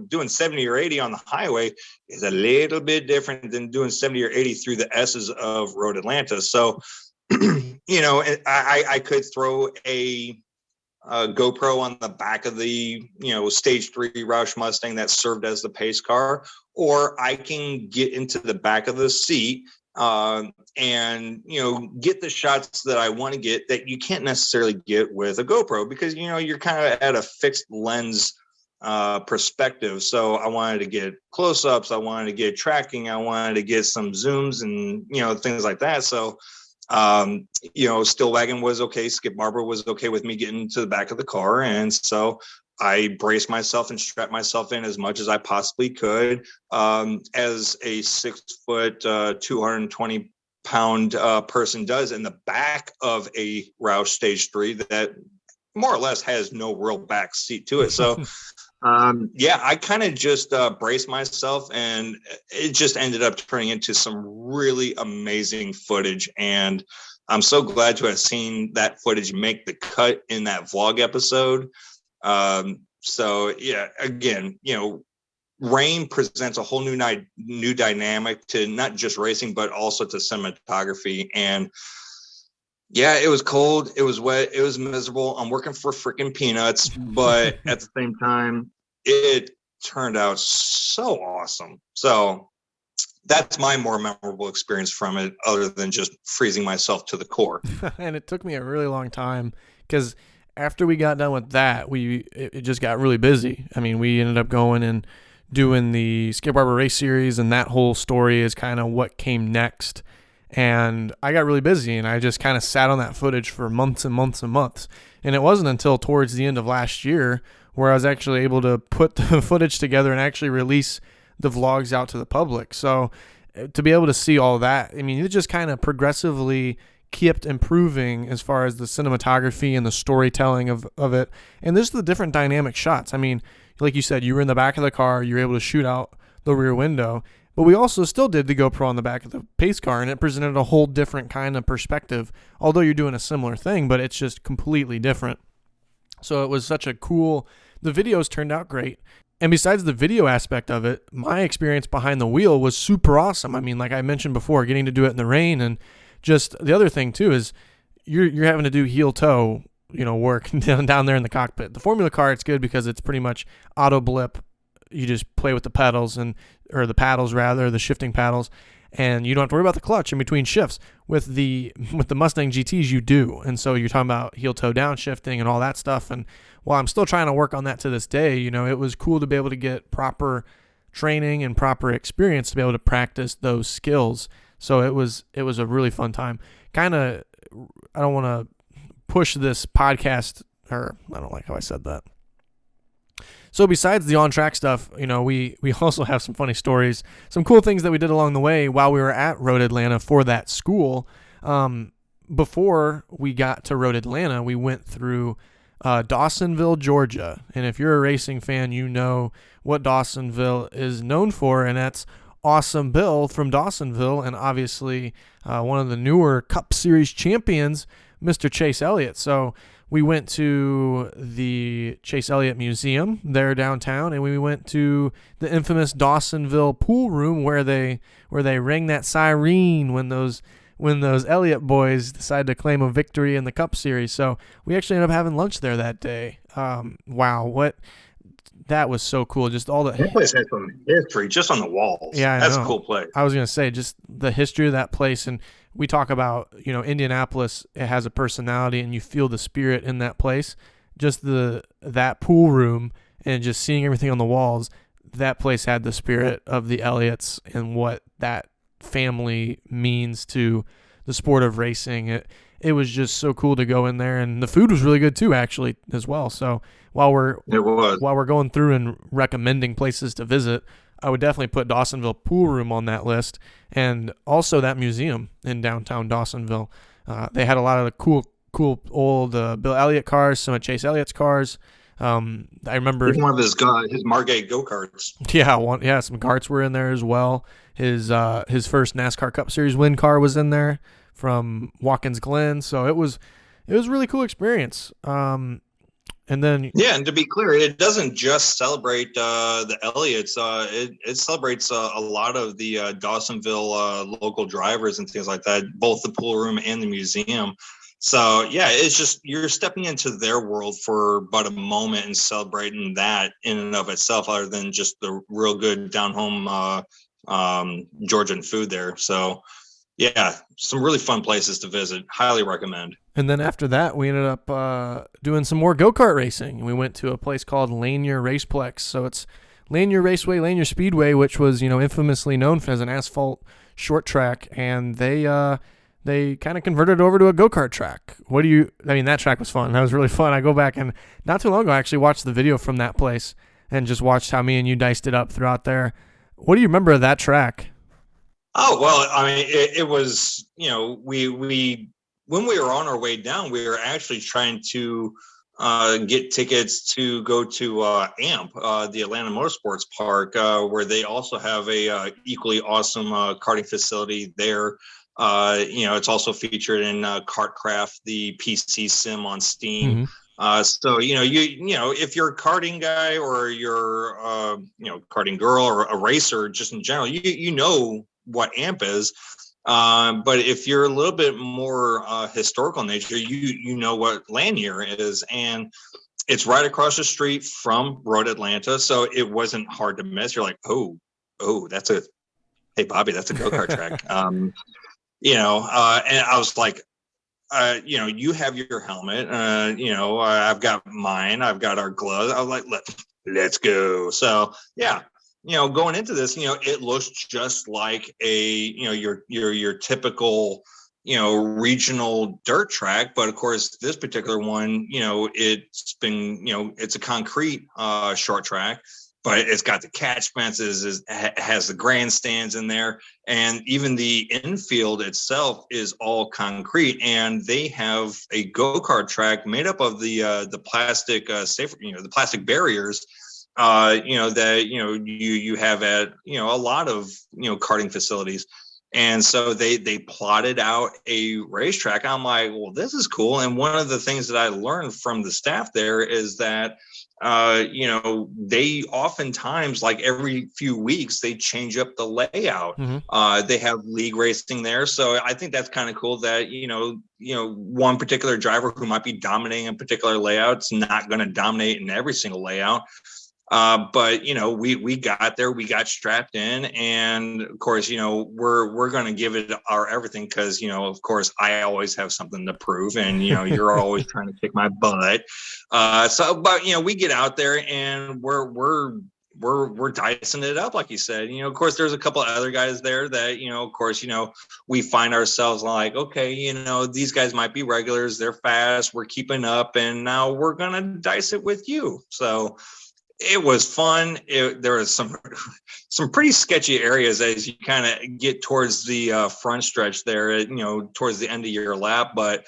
doing 70 or 80 on the highway is a little bit different than doing 70 or 80 through the S's of Road Atlanta. So, I could throw a GoPro on the back of the, stage 3 Roush Mustang that served as the pace car, or I can get into the back of the seat and, get the shots that I want to get that you can't necessarily get with a GoPro, because, you're kind of at a fixed lens perspective. So I wanted to get close-ups, I wanted to get tracking, I wanted to get some zooms and, things like that. So Stillwagon was okay. Skip Barber was okay with me getting to the back of the car. And so I braced myself and strapped myself in as much as I possibly could. As a 6 foot, 220 pound person does in the back of a Roush Stage 3 that more or less has no real back seat to it. So I kind of just braced myself, and it just ended up turning into some really amazing footage. And I'm so glad to have seen that footage make the cut in that vlog episode. Again, rain presents a whole new dynamic to not just racing, but also to cinematography. And it was cold, it was wet, it was miserable. I'm working for freaking peanuts, but at the same time, it turned out so awesome. So that's my more memorable experience from it, other than just freezing myself to the core. And it took me a really long time, because after we got done with that, it just got really busy. I mean, we ended up going and doing the Skip Barber race series, and that whole story is kind of what came next. And I got really busy, and I just kind of sat on that footage for months and months and months. And it wasn't until towards the end of last year where I was actually able to put the footage together and actually release the vlogs out to the public. So to be able to see all that, I mean, it just kind of progressively kept improving as far as the cinematography and the storytelling of it. And this is the different dynamic shots. I mean, like you said, you were in the back of the car, you were able to shoot out the rear window, but we also still did the GoPro on the back of the pace car, and it presented a whole different kind of perspective, although you're doing a similar thing, but it's just completely different. So it was such a cool, the videos turned out great. And besides the video aspect of it, my experience behind the wheel was super awesome. I mean, like I mentioned before, getting to do it in the rain, and just the other thing too is you're having to do heel toe, work down there in the cockpit. The Formula car, it's good because it's pretty much auto blip you just play with the pedals or the paddles rather, the shifting paddles, and you don't have to worry about the clutch in between shifts. With the Mustang GTs, you do. And so you're talking about heel toe down shifting and all that stuff. And while I'm still trying to work on that to this day, it was cool to be able to get proper training and proper experience to be able to practice those skills. So it was a really fun time. Kind of, I don't want to push this podcast, or I don't like how I said that. So besides the on-track stuff, we also have some funny stories, some cool things that we did along the way while we were at Road Atlanta for that school. Before we got to Road Atlanta, we went through Dawsonville, Georgia. And if you're a racing fan, you know what Dawsonville is known for, and that's Awesome Bill from Dawsonville, and obviously one of the newer Cup Series champions, Mr. Chase Elliott. So we went to the Chase Elliott Museum there downtown, and we went to the infamous Dawsonville pool room where they rang that siren when those Elliott boys decide to claim a victory in the Cup Series. So we actually ended up having lunch there that day. Wow, that was so cool. Just all the that place has some history just on the walls. Yeah, that's a cool place. I was gonna say just the history of that place, and we talk about Indianapolis. It has a personality, and you feel the spirit in that place. Just that pool room and just seeing everything on the walls. That place had the spirit of the Elliots and what that family means to the sport of racing. It was just so cool to go in there, and the food was really good too, actually, as well. So while we're going through and recommending places to visit, I would definitely put Dawsonville Pool Room on that list, and also that museum in downtown Dawsonville. They had a lot of the cool old Bill Elliott cars, some of Chase Elliott's cars. I remember one of his Margate go-karts. Yeah, some karts were in there as well. His first NASCAR Cup Series win car was in there from Watkins Glen. So it was a really cool experience. And to be clear, it doesn't just celebrate the Elliots. It celebrates a lot of the Dawsonville local drivers and things like that, both the pool room and the museum. So, yeah, it's just you're stepping into their world for but a moment and celebrating that in and of itself, other than just the real good down-home Georgian food there. So, yeah, some really fun places to visit. Highly recommend. And then after that, we ended up doing some more go-kart racing. We went to a place called Lanier Raceplex. So it's Lanier Raceway, Lanier Speedway, which was, infamously known as an asphalt short track. And they kind of converted it over to a go-kart track. That track was fun. That was really fun. I go back and not too long ago, I actually watched the video from that place and just watched how me and you diced it up throughout there. What do you remember of that track? Oh, well, it was, we when we were on our way down, we were actually trying to get tickets to go to AMP, the Atlanta Motorsports Park, where they also have a equally awesome karting facility there. It's also featured in KartCraft, the PC sim on Steam. Mm-hmm. So, if you're a karting guy or you're, karting girl or a racer, just in general, you know what AMP is. But if you're a little bit more historical in nature, you know what Lanier is. And it's right across the street from Road Atlanta. So it wasn't hard to miss. You're like, oh, hey, Bobby, that's a go-kart track. And I was like, you have your helmet, I've got mine, I've got our gloves. I was like, let's go. So, yeah, going into this, it looks just like your typical, regional dirt track. But of course, this particular one, it's been, it's a concrete short track. But it's got the catch fences, has the grandstands in there, and even the infield itself is all concrete. And they have a go-kart track made up of the plastic the plastic barriers, that you have at a lot of karting facilities. And so they plotted out a racetrack. I'm like, well, this is cool. And one of the things that I learned from the staff there is that they oftentimes, like every few weeks, they change up the layout. Mm-hmm. They have league racing there. So I think that's kind of cool that, one particular driver who might be dominating a particular layout is not going to dominate in every single layout. But we got there, we got strapped in, and of course, we're going to give it our everything because of course I always have something to prove, and you're always trying to kick my butt. But we get out there and we're dicing it up, like you said. Of course, there's a couple of other guys there that of course, we find ourselves like, okay, these guys might be regulars, they're fast, we're keeping up, and now we're gonna dice it with you. So it was fun. There was some pretty sketchy areas as you kind of get towards the front stretch there, towards the end of your lap. But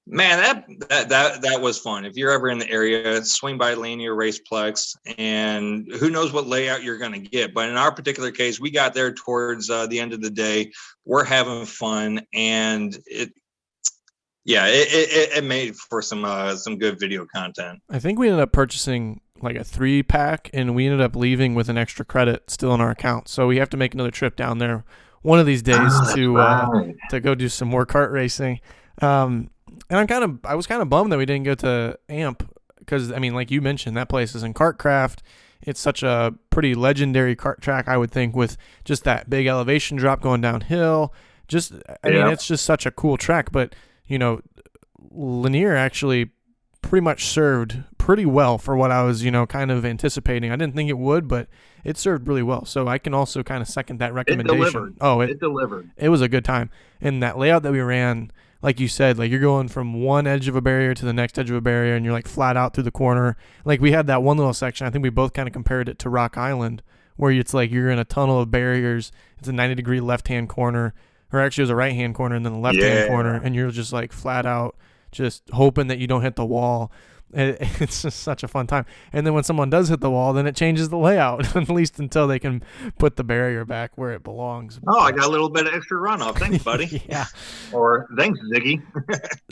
man, that was fun. If you're ever in the area, swing by Lanier Raceplex, and who knows what layout you're going to get. But in our particular case, we got there towards the end of the day. We're having fun, and it made for some good video content. I think we ended up purchasing like a 3-pack, and we ended up leaving with an extra credit still in our account. So we have to make another trip down there one of these days to go do some more kart racing. And I was kind of bummed that we didn't go to AMP because, I mean, like you mentioned, that place is in Kartcraft. It's such a pretty legendary kart track, I would think, with just that big elevation drop going downhill. I mean, it's just such a cool track. But, Lanier actually pretty much served pretty well for what I was, kind of anticipating. I didn't think it would, but it served really well. So I can also kind of second that recommendation. It delivered. It was a good time. And that layout that we ran, like you said, like you're going from one edge of a barrier to the next edge of a barrier, and you're like flat out through the corner. Like we had that one little section, I think we both kind of compared it to Rock Island, where it's like you're in a tunnel of barriers. It's a 90-degree left-hand corner, or actually it was a right-hand corner and then the left-hand corner, and you're just like flat out just hoping that you don't hit the wall. It's just such a fun time. And then when someone does hit the wall, then it changes the layout, at least until they can put the barrier back where it belongs. Oh, I got a little bit of extra runoff. Thanks, buddy. Yeah. Or thanks, Ziggy.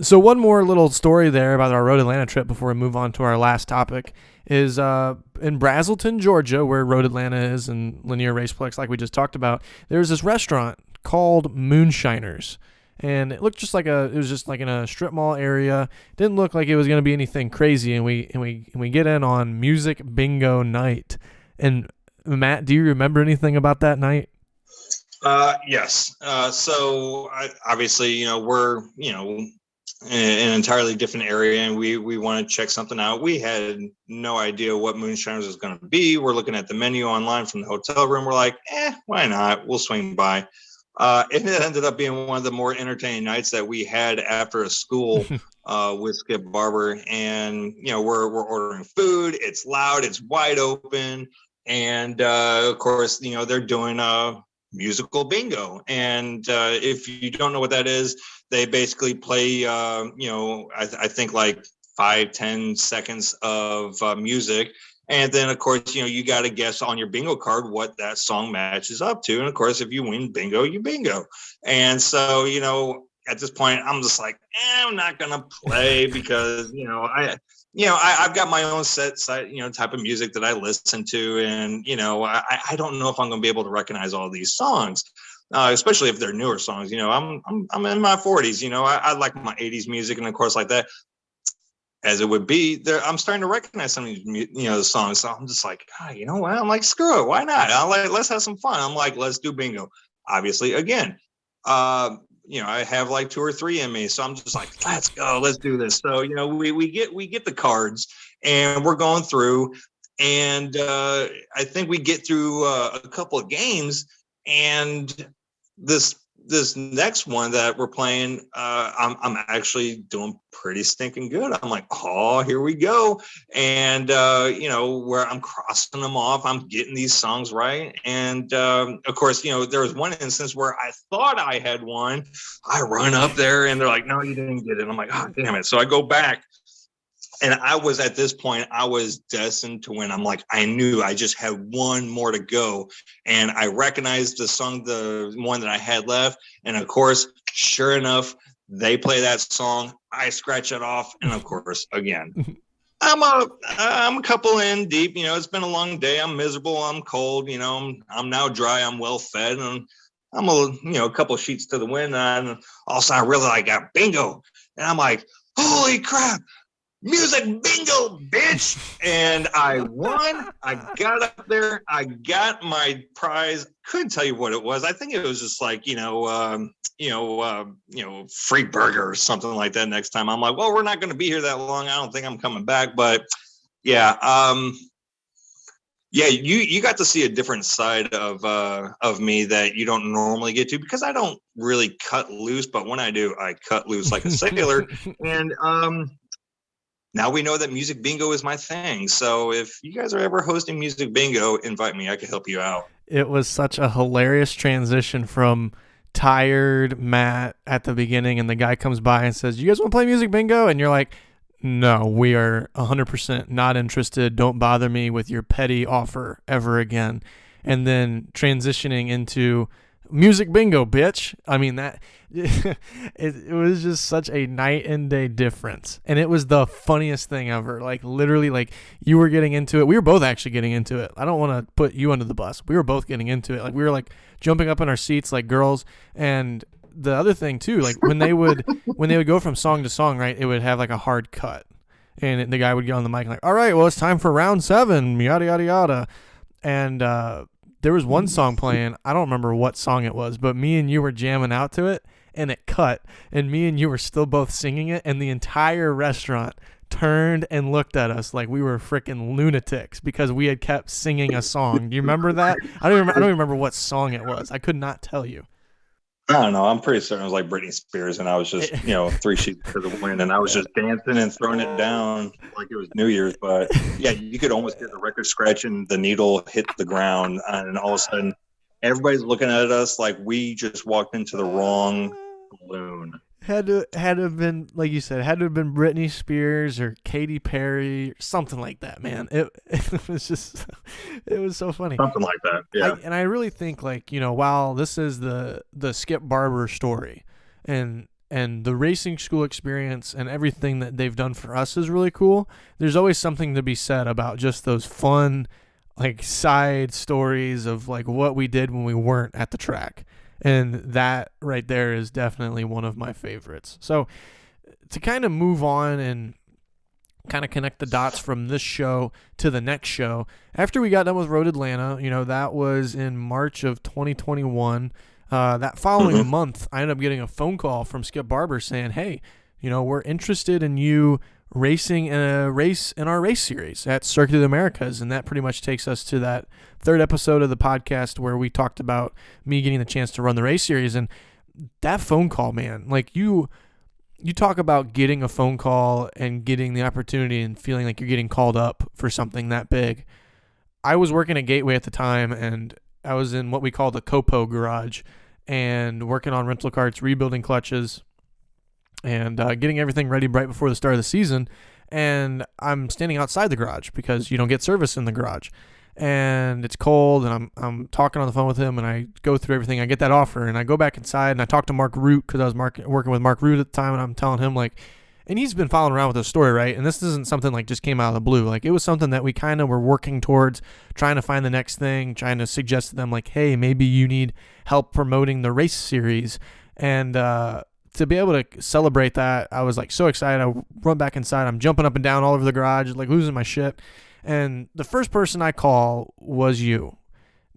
So one more little story there about our Road Atlanta trip before we move on to our last topic is in Brazelton, Georgia, where Road Atlanta is and Lanier Raceplex, like we just talked about. There's this restaurant called Moonshiners. And it looked just like it was just like in a strip mall area. Didn't look like it was going to be anything crazy. And we get in on music bingo night. And Matt, do you remember anything about that night? Yes. So obviously, we're in an entirely different area, and we want to check something out. We had no idea what Moonshiners was going to be. We're looking at the menu online from the hotel room. We're like, why not? We'll swing by. It ended up being one of the more entertaining nights that we had after a school with Skip Barber. And, we're ordering food. It's loud. It's wide open. And, of course, they're doing a musical bingo. And if you don't know what that is, they basically play, I think like 5-10 seconds of music. And then, of course, you got to guess on your bingo card what that song matches up to. And, of course, if you win bingo, you bingo. And so, at this point, I'm just like, I'm not going to play because, I've got my own set, type of music that I listen to. And, I don't know if I'm going to be able to recognize all these songs, especially if they're newer songs. I'm in my 40s. I like my 80s music and, of course, like that. As it would be there, I'm starting to recognize some of these, the songs. So I'm just like, you know what? I'm like, screw it. Why not? I'm like, let's have some fun. I'm like, let's do bingo. Obviously, again, I have like 2 or 3 in me. So I'm just like, let's go, let's do this. So, we get the cards and we're going through, and I think we get through a couple of games, and this next one that we're playing, I'm actually doing pretty stinking good. I'm like, oh, here we go. And, where I'm crossing them off, I'm getting these songs right. And, of course, there was one instance where I thought I had one. I run up there and they're like, no, you didn't get it. I'm like, oh, damn it. So I go back. And at this point, I was destined to win. I'm like, I knew I just had one more to go. And I recognized the song, the one that I had left. And of course, sure enough, they play that song. I scratch it off. And of course, again, I'm a couple in deep. It's been a long day. I'm miserable. I'm cold. I'm now dry. I'm well fed. And I'm a couple sheets to the wind. And also, I got bingo. And I'm like, holy crap. music bingo, bitch. And I won. I got up there. I got my prize. Couldn't tell you what it was. I think it was just like, free burger or something like that next time. I'm like, well, we're not going to be here that long. I don't think I'm coming back. But yeah, yeah, you got to see a different side of me that you don't normally get to, because I don't really cut loose, but when I do, I cut loose like a sailor. And now we know that music bingo is my thing. So if you guys are ever hosting music bingo, invite me. I can help you out. It was such a hilarious transition from tired Matt at the beginning, and the guy comes by and says, "You guys want to play music bingo?" And you're like, "No, we are 100% not interested. Don't bother me with your petty offer ever again." And then transitioning into music bingo, bitch. I mean, that it was just such a night and day difference. And it was the funniest thing ever. Like, literally, like, you were getting into it. We were both actually getting into it. I don't want to put you under the bus. We were both getting into it. Like, we were like jumping up in our seats like girls. And the other thing too, like when they would go from song to song, right, it would have like a hard cut, and the guy would get on the mic like, "All right, well, it's time for round 7, yada yada yada." And there was one song playing. I don't remember what song it was, but me and you were jamming out to it, and it cut, and me and you were still both singing it, and the entire restaurant turned and looked at us like we were freaking lunatics because we had kept singing a song. Do you remember that? I don't remember what song it was. I could not tell you. I don't know. I'm pretty certain it was like Britney Spears, and I was just, 3 sheets to the wind, and I was just dancing and throwing it down like it was New Year's. But yeah, you could almost hear the record scratch and the needle hit the ground, and all of a sudden, everybody's looking at us like we just walked into the wrong balloon. Had to have been, like you said, had to have been Britney Spears or Katy Perry or something like that, man. It was just, it was so funny. Something like that, yeah. And I really think, like, while this is the Skip Barber story, and the racing school experience and everything that they've done for us is really cool, there's always something to be said about just those fun, like, side stories of, like, what we did when we weren't at the track. And that right there is definitely one of my favorites. So to kind of move on and kind of connect the dots from this show to the next show, after we got done with Road Atlanta, that was in March of 2021. That following month, I ended up getting a phone call from Skip Barber saying, "Hey, we're interested in you racing in a race in our race series at Circuit of the Americas." And that pretty much takes us to that 3rd episode of the podcast where we talked about me getting the chance to run the race series. And that phone call, man, like you talk about getting a phone call and getting the opportunity and feeling like you're getting called up for something that big. I was working at Gateway at the time, and I was in what we call the Copo garage and working on rental carts, rebuilding clutches, and getting everything ready right before the start of the season. And I'm standing outside the garage because you don't get service in the garage, and it's cold, and I'm talking on the phone with him, and I go through everything. I get that offer, and I go back inside, and I talk to Mark Root because I was working with Mark Root at the time, and I'm telling him, like, and he's been following around with this story, right? And this isn't something like just came out of the blue. Like, it was something that we kind of were working towards, trying to find the next thing, trying to suggest to them, like, hey, maybe you need help promoting the race series. And to be able to celebrate that, I was like so excited. I run back inside. I'm jumping up and down all over the garage, like losing my shit. And the first person I call was you.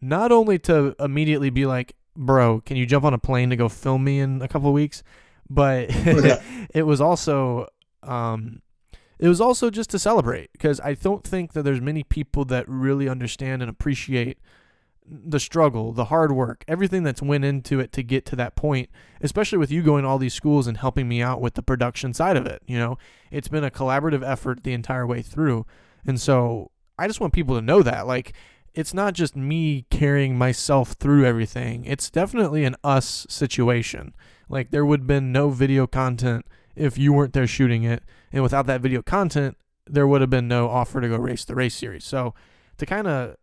Not only to immediately be like, "Bro, can you jump on a plane to go film me in a couple of weeks?" But it was also just to celebrate, because I don't think that there's many people that really understand and appreciate the struggle, the hard work, everything that's went into it to get to that point, especially with you going to all these schools and helping me out with the production side of it. It's been a collaborative effort the entire way through. And so I just want people to know that, like, it's not just me carrying myself through everything. It's definitely an us situation. Like, there would have been no video content if you weren't there shooting it. And without that video content, there would have been no offer to go race the race series. So to kind of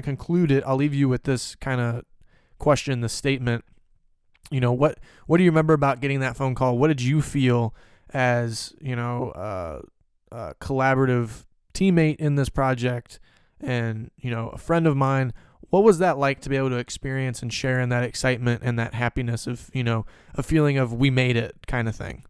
conclude it, I'll leave you with this kind of question, the statement. What do you remember about getting that phone call? What did you feel as, a collaborative teammate in this project and, a friend of mine? What was that like to be able to experience and share in that excitement and that happiness of, a feeling of we made it kind of thing?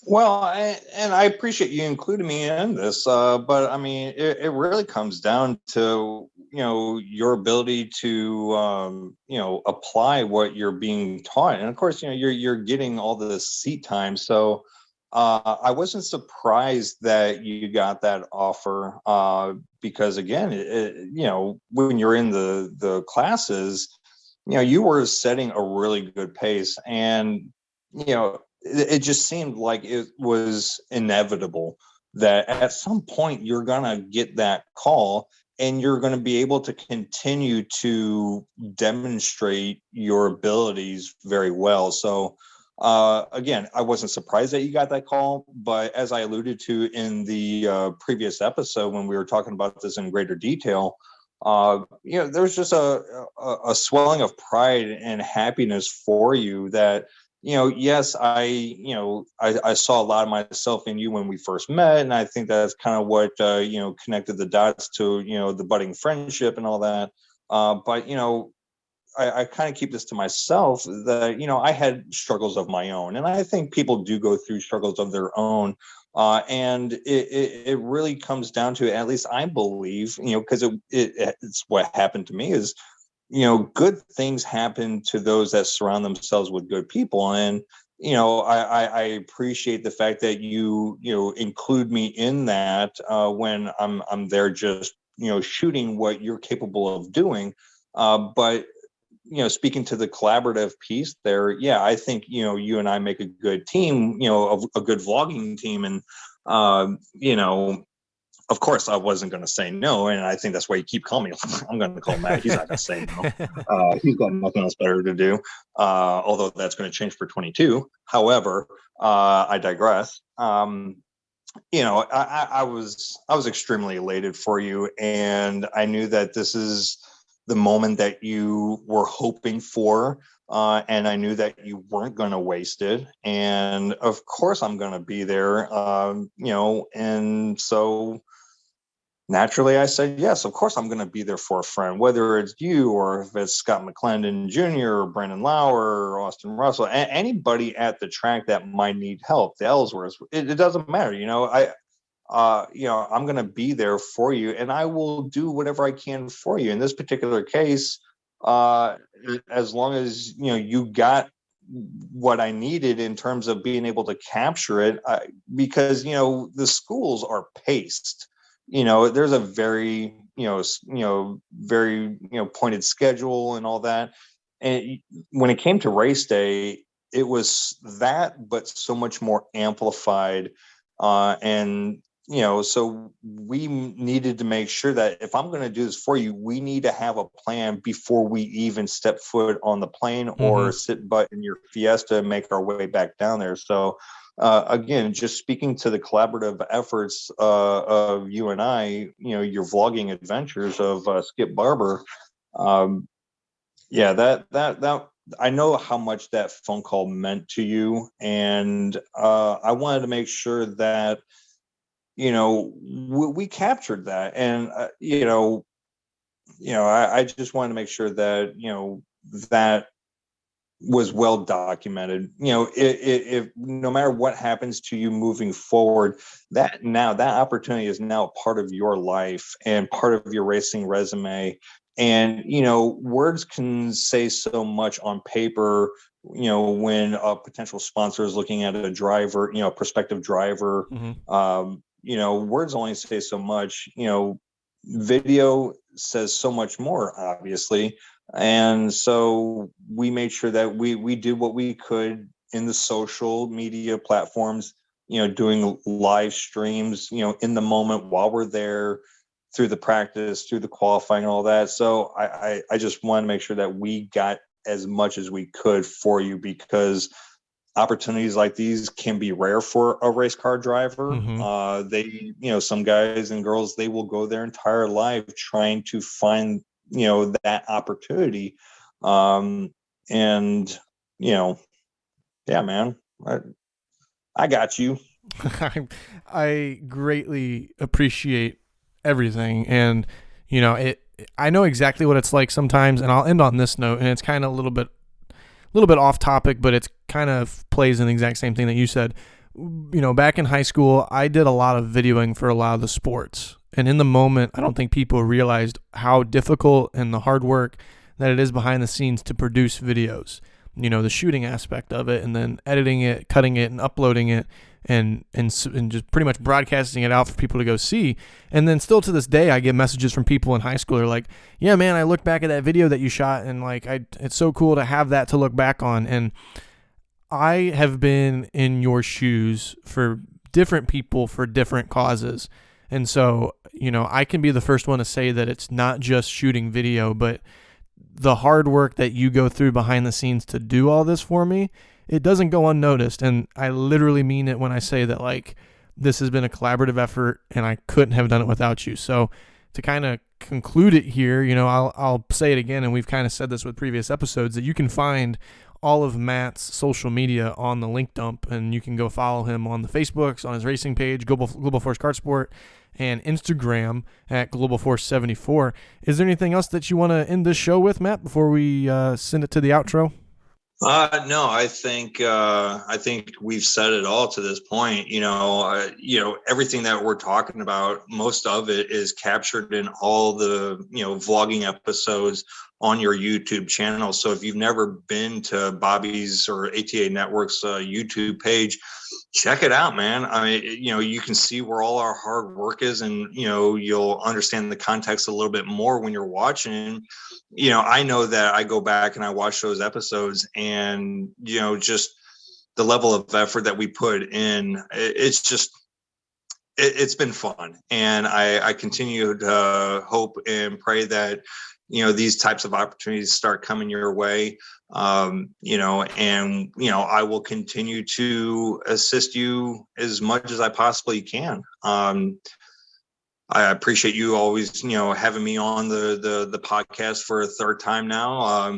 Well, and I appreciate you including me in this, but I mean, it really comes down to your ability to apply what you're being taught, and of course, you're getting all the seat time. So I wasn't surprised that you got that offer because again, when you're in the classes, you were setting a really good pace, and it just seemed like it was inevitable that at some point you're going to get that call and you're going to be able to continue to demonstrate your abilities very well. So, again, I wasn't surprised that you got that call, but as I alluded to in the previous episode when we were talking about this in greater detail, there's just a swelling of pride and happiness for you that yes, I saw a lot of myself in you when we first met, and I think that's kind of what connected the dots to the budding friendship and all that. But I kind of keep this to myself that I had struggles of my own, and I think people do go through struggles of their own. And it really comes down to, at least I believe, because it's what happened to me is good things happen to those that surround themselves with good people. And, I appreciate the fact that you include me in that when I'm there just, shooting what you're capable of doing. But, speaking to the collaborative piece there, yeah, I think, you and I make a good team, a good vlogging team. And, of course, I wasn't going to say no, and I think that's why you keep calling me. I'm going to call Matt. He's not going to say no. He's got nothing else better to do. Although that's going to change for 22. However, I digress. I was extremely elated for you, and I knew that this is the moment that you were hoping for. And I knew that you weren't going to waste it. And of course, I'm going to be there. And so naturally, I said, yes, of course, I'm going to be there for a friend, whether it's you or if it's Scott McClendon Jr. or Brandon Lauer or Austin Russell, anybody at the track that might need help, the Ellsworths, it doesn't matter. I'm going to be there for you, and I will do whatever I can for you. In this particular case, as long as, you got what I needed in terms of being able to capture it, because, the schools are paced. There's a very, very, pointed schedule and all that. And when it came to race day, it was that, but so much more amplified. And so we needed to make sure that if I'm going to do this for you, we need to have a plan before we even step foot on the plane or sit butt in your Fiesta and make our way back down there. So again, just speaking to the collaborative efforts of you and I, your vlogging adventures of Skip Barber. Yeah, that I know how much that phone call meant to you, and I wanted to make sure that we captured that. And I just wanted to make sure that that was well documented. If no matter what happens to you moving forward, that opportunity is now part of your life and part of your racing resume. And words can say so much on paper, when a potential sponsor is looking at a driver, a prospective driver. Words only say so much. Video says so much more, obviously. And so we made sure that we did what we could in the social media platforms, doing live streams, in the moment while we're there, through the practice, through the qualifying and all that. So I just want to make sure that we got as much as we could for you, because opportunities like these can be rare for a race car driver. They, some guys and girls, they will go their entire life trying to find, that opportunity. And, yeah, man, I got you. I greatly appreciate everything. And, I know exactly what it's like sometimes, and I'll end on this note, and it's kind of a little bit off topic, but it's kind of plays in the exact same thing that you said. back in high school, I did a lot of videoing for a lot of the sports. And in the moment, I don't think people realized how difficult and the hard work that it is behind the scenes to produce videos. The shooting aspect of it, and then editing it, cutting it, and uploading it, and just pretty much broadcasting it out for people to go see. And then still to this day, I get messages from people in high school who are like, yeah, man, I look back at that video that you shot, and like, it's so cool to have that to look back on. And I have been in your shoes for different people for different causes. And so, I can be the first one to say that it's not just shooting video, but the hard work that you go through behind the scenes to do all this for me, it doesn't go unnoticed. And I literally mean it when I say that, like, this has been a collaborative effort and I couldn't have done it without you. So to kind of conclude it here, I'll say it again, and we've kind of said this with previous episodes, that you can find all of Matt's social media on the link dump, and you can go follow him on the Facebooks, on his racing page, Global Force Kart Sport, and Instagram at Global Force 74. Is there anything else that you want to end this show with, Matt, before we send it to the outro? No, I think we've said it all to this point. Everything that we're talking about, most of it is captured in all the vlogging episodes on your YouTube channel. So if you've never been to Bobby's or ATA Network's YouTube page, check it out, man. I mean, you can see where all our hard work is, and you'll understand the context a little bit more when you're watching. I know that I go back and I watch those episodes, and just the level of effort that we put in, it's been fun. And I continue to hope and pray that these types of opportunities start coming your way. I will continue to assist you as much as I possibly can. I appreciate you always, having me on the podcast for a third time now.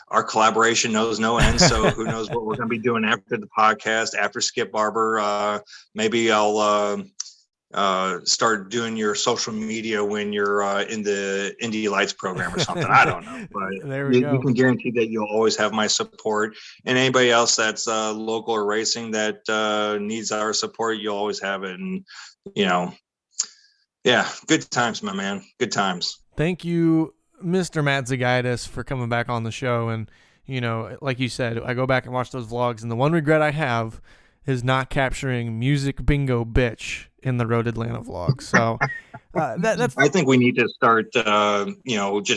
Our collaboration knows no end. So who knows what we're going to be doing after the podcast, after Skip Barber. Maybe I'll start doing your social media when you're in the Indy Lights program or something. I don't know, but you can guarantee that you'll always have my support, and anybody else that's local or racing that needs our support, you'll always have it. And yeah, good times, my man. Good times. Thank you, Mr. Matt Zagaitis, for coming back on the show. And like you said, I go back and watch those vlogs, and the one regret I have is not capturing Music Bingo Bitch in the Road Atlanta vlog. So that's. I think we need to start, just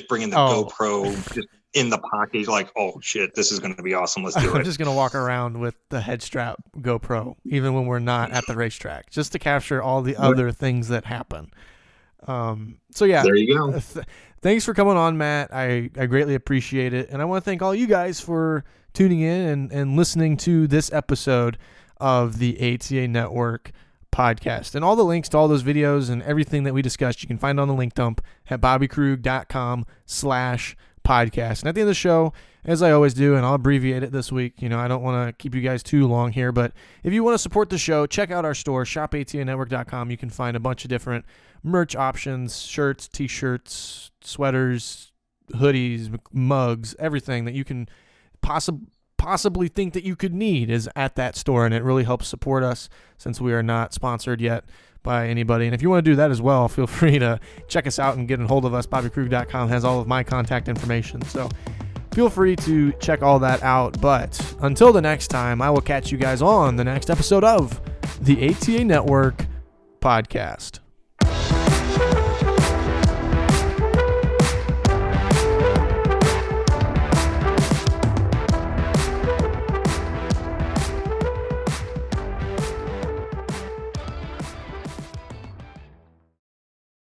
bringing the GoPro just in the pocket. Like, oh shit, this is going to be awesome. Let's do it. I'm just going to walk around with the head strap GoPro, even when we're not at the racetrack, just to capture all the other things that happen. So yeah, there you go. Thanks for coming on, Matt. I greatly appreciate it. And I want to thank all you guys for tuning in and listening to this episode of the ATA Network podcast. And all the links to all those videos and everything that we discussed, you can find on the link dump at bobbykrug.com/podcast. And at the end of the show, as I always do, and I'll abbreviate it this week, I don't want to keep you guys too long here, but if you want to support the show, check out our store, shopatanetwork.com. You can find a bunch of different merch options, shirts, t-shirts, sweaters, hoodies, mugs, everything that you can possibly think that you could need is at that store, and it really helps support us since we are not sponsored yet by anybody. And if you want to do that as well, feel free to check us out and get a hold of us. bobbykrug.com has all of my contact information, so feel free to check all that out. But until the next time, I will catch you guys on the next episode of the ATA Network podcast.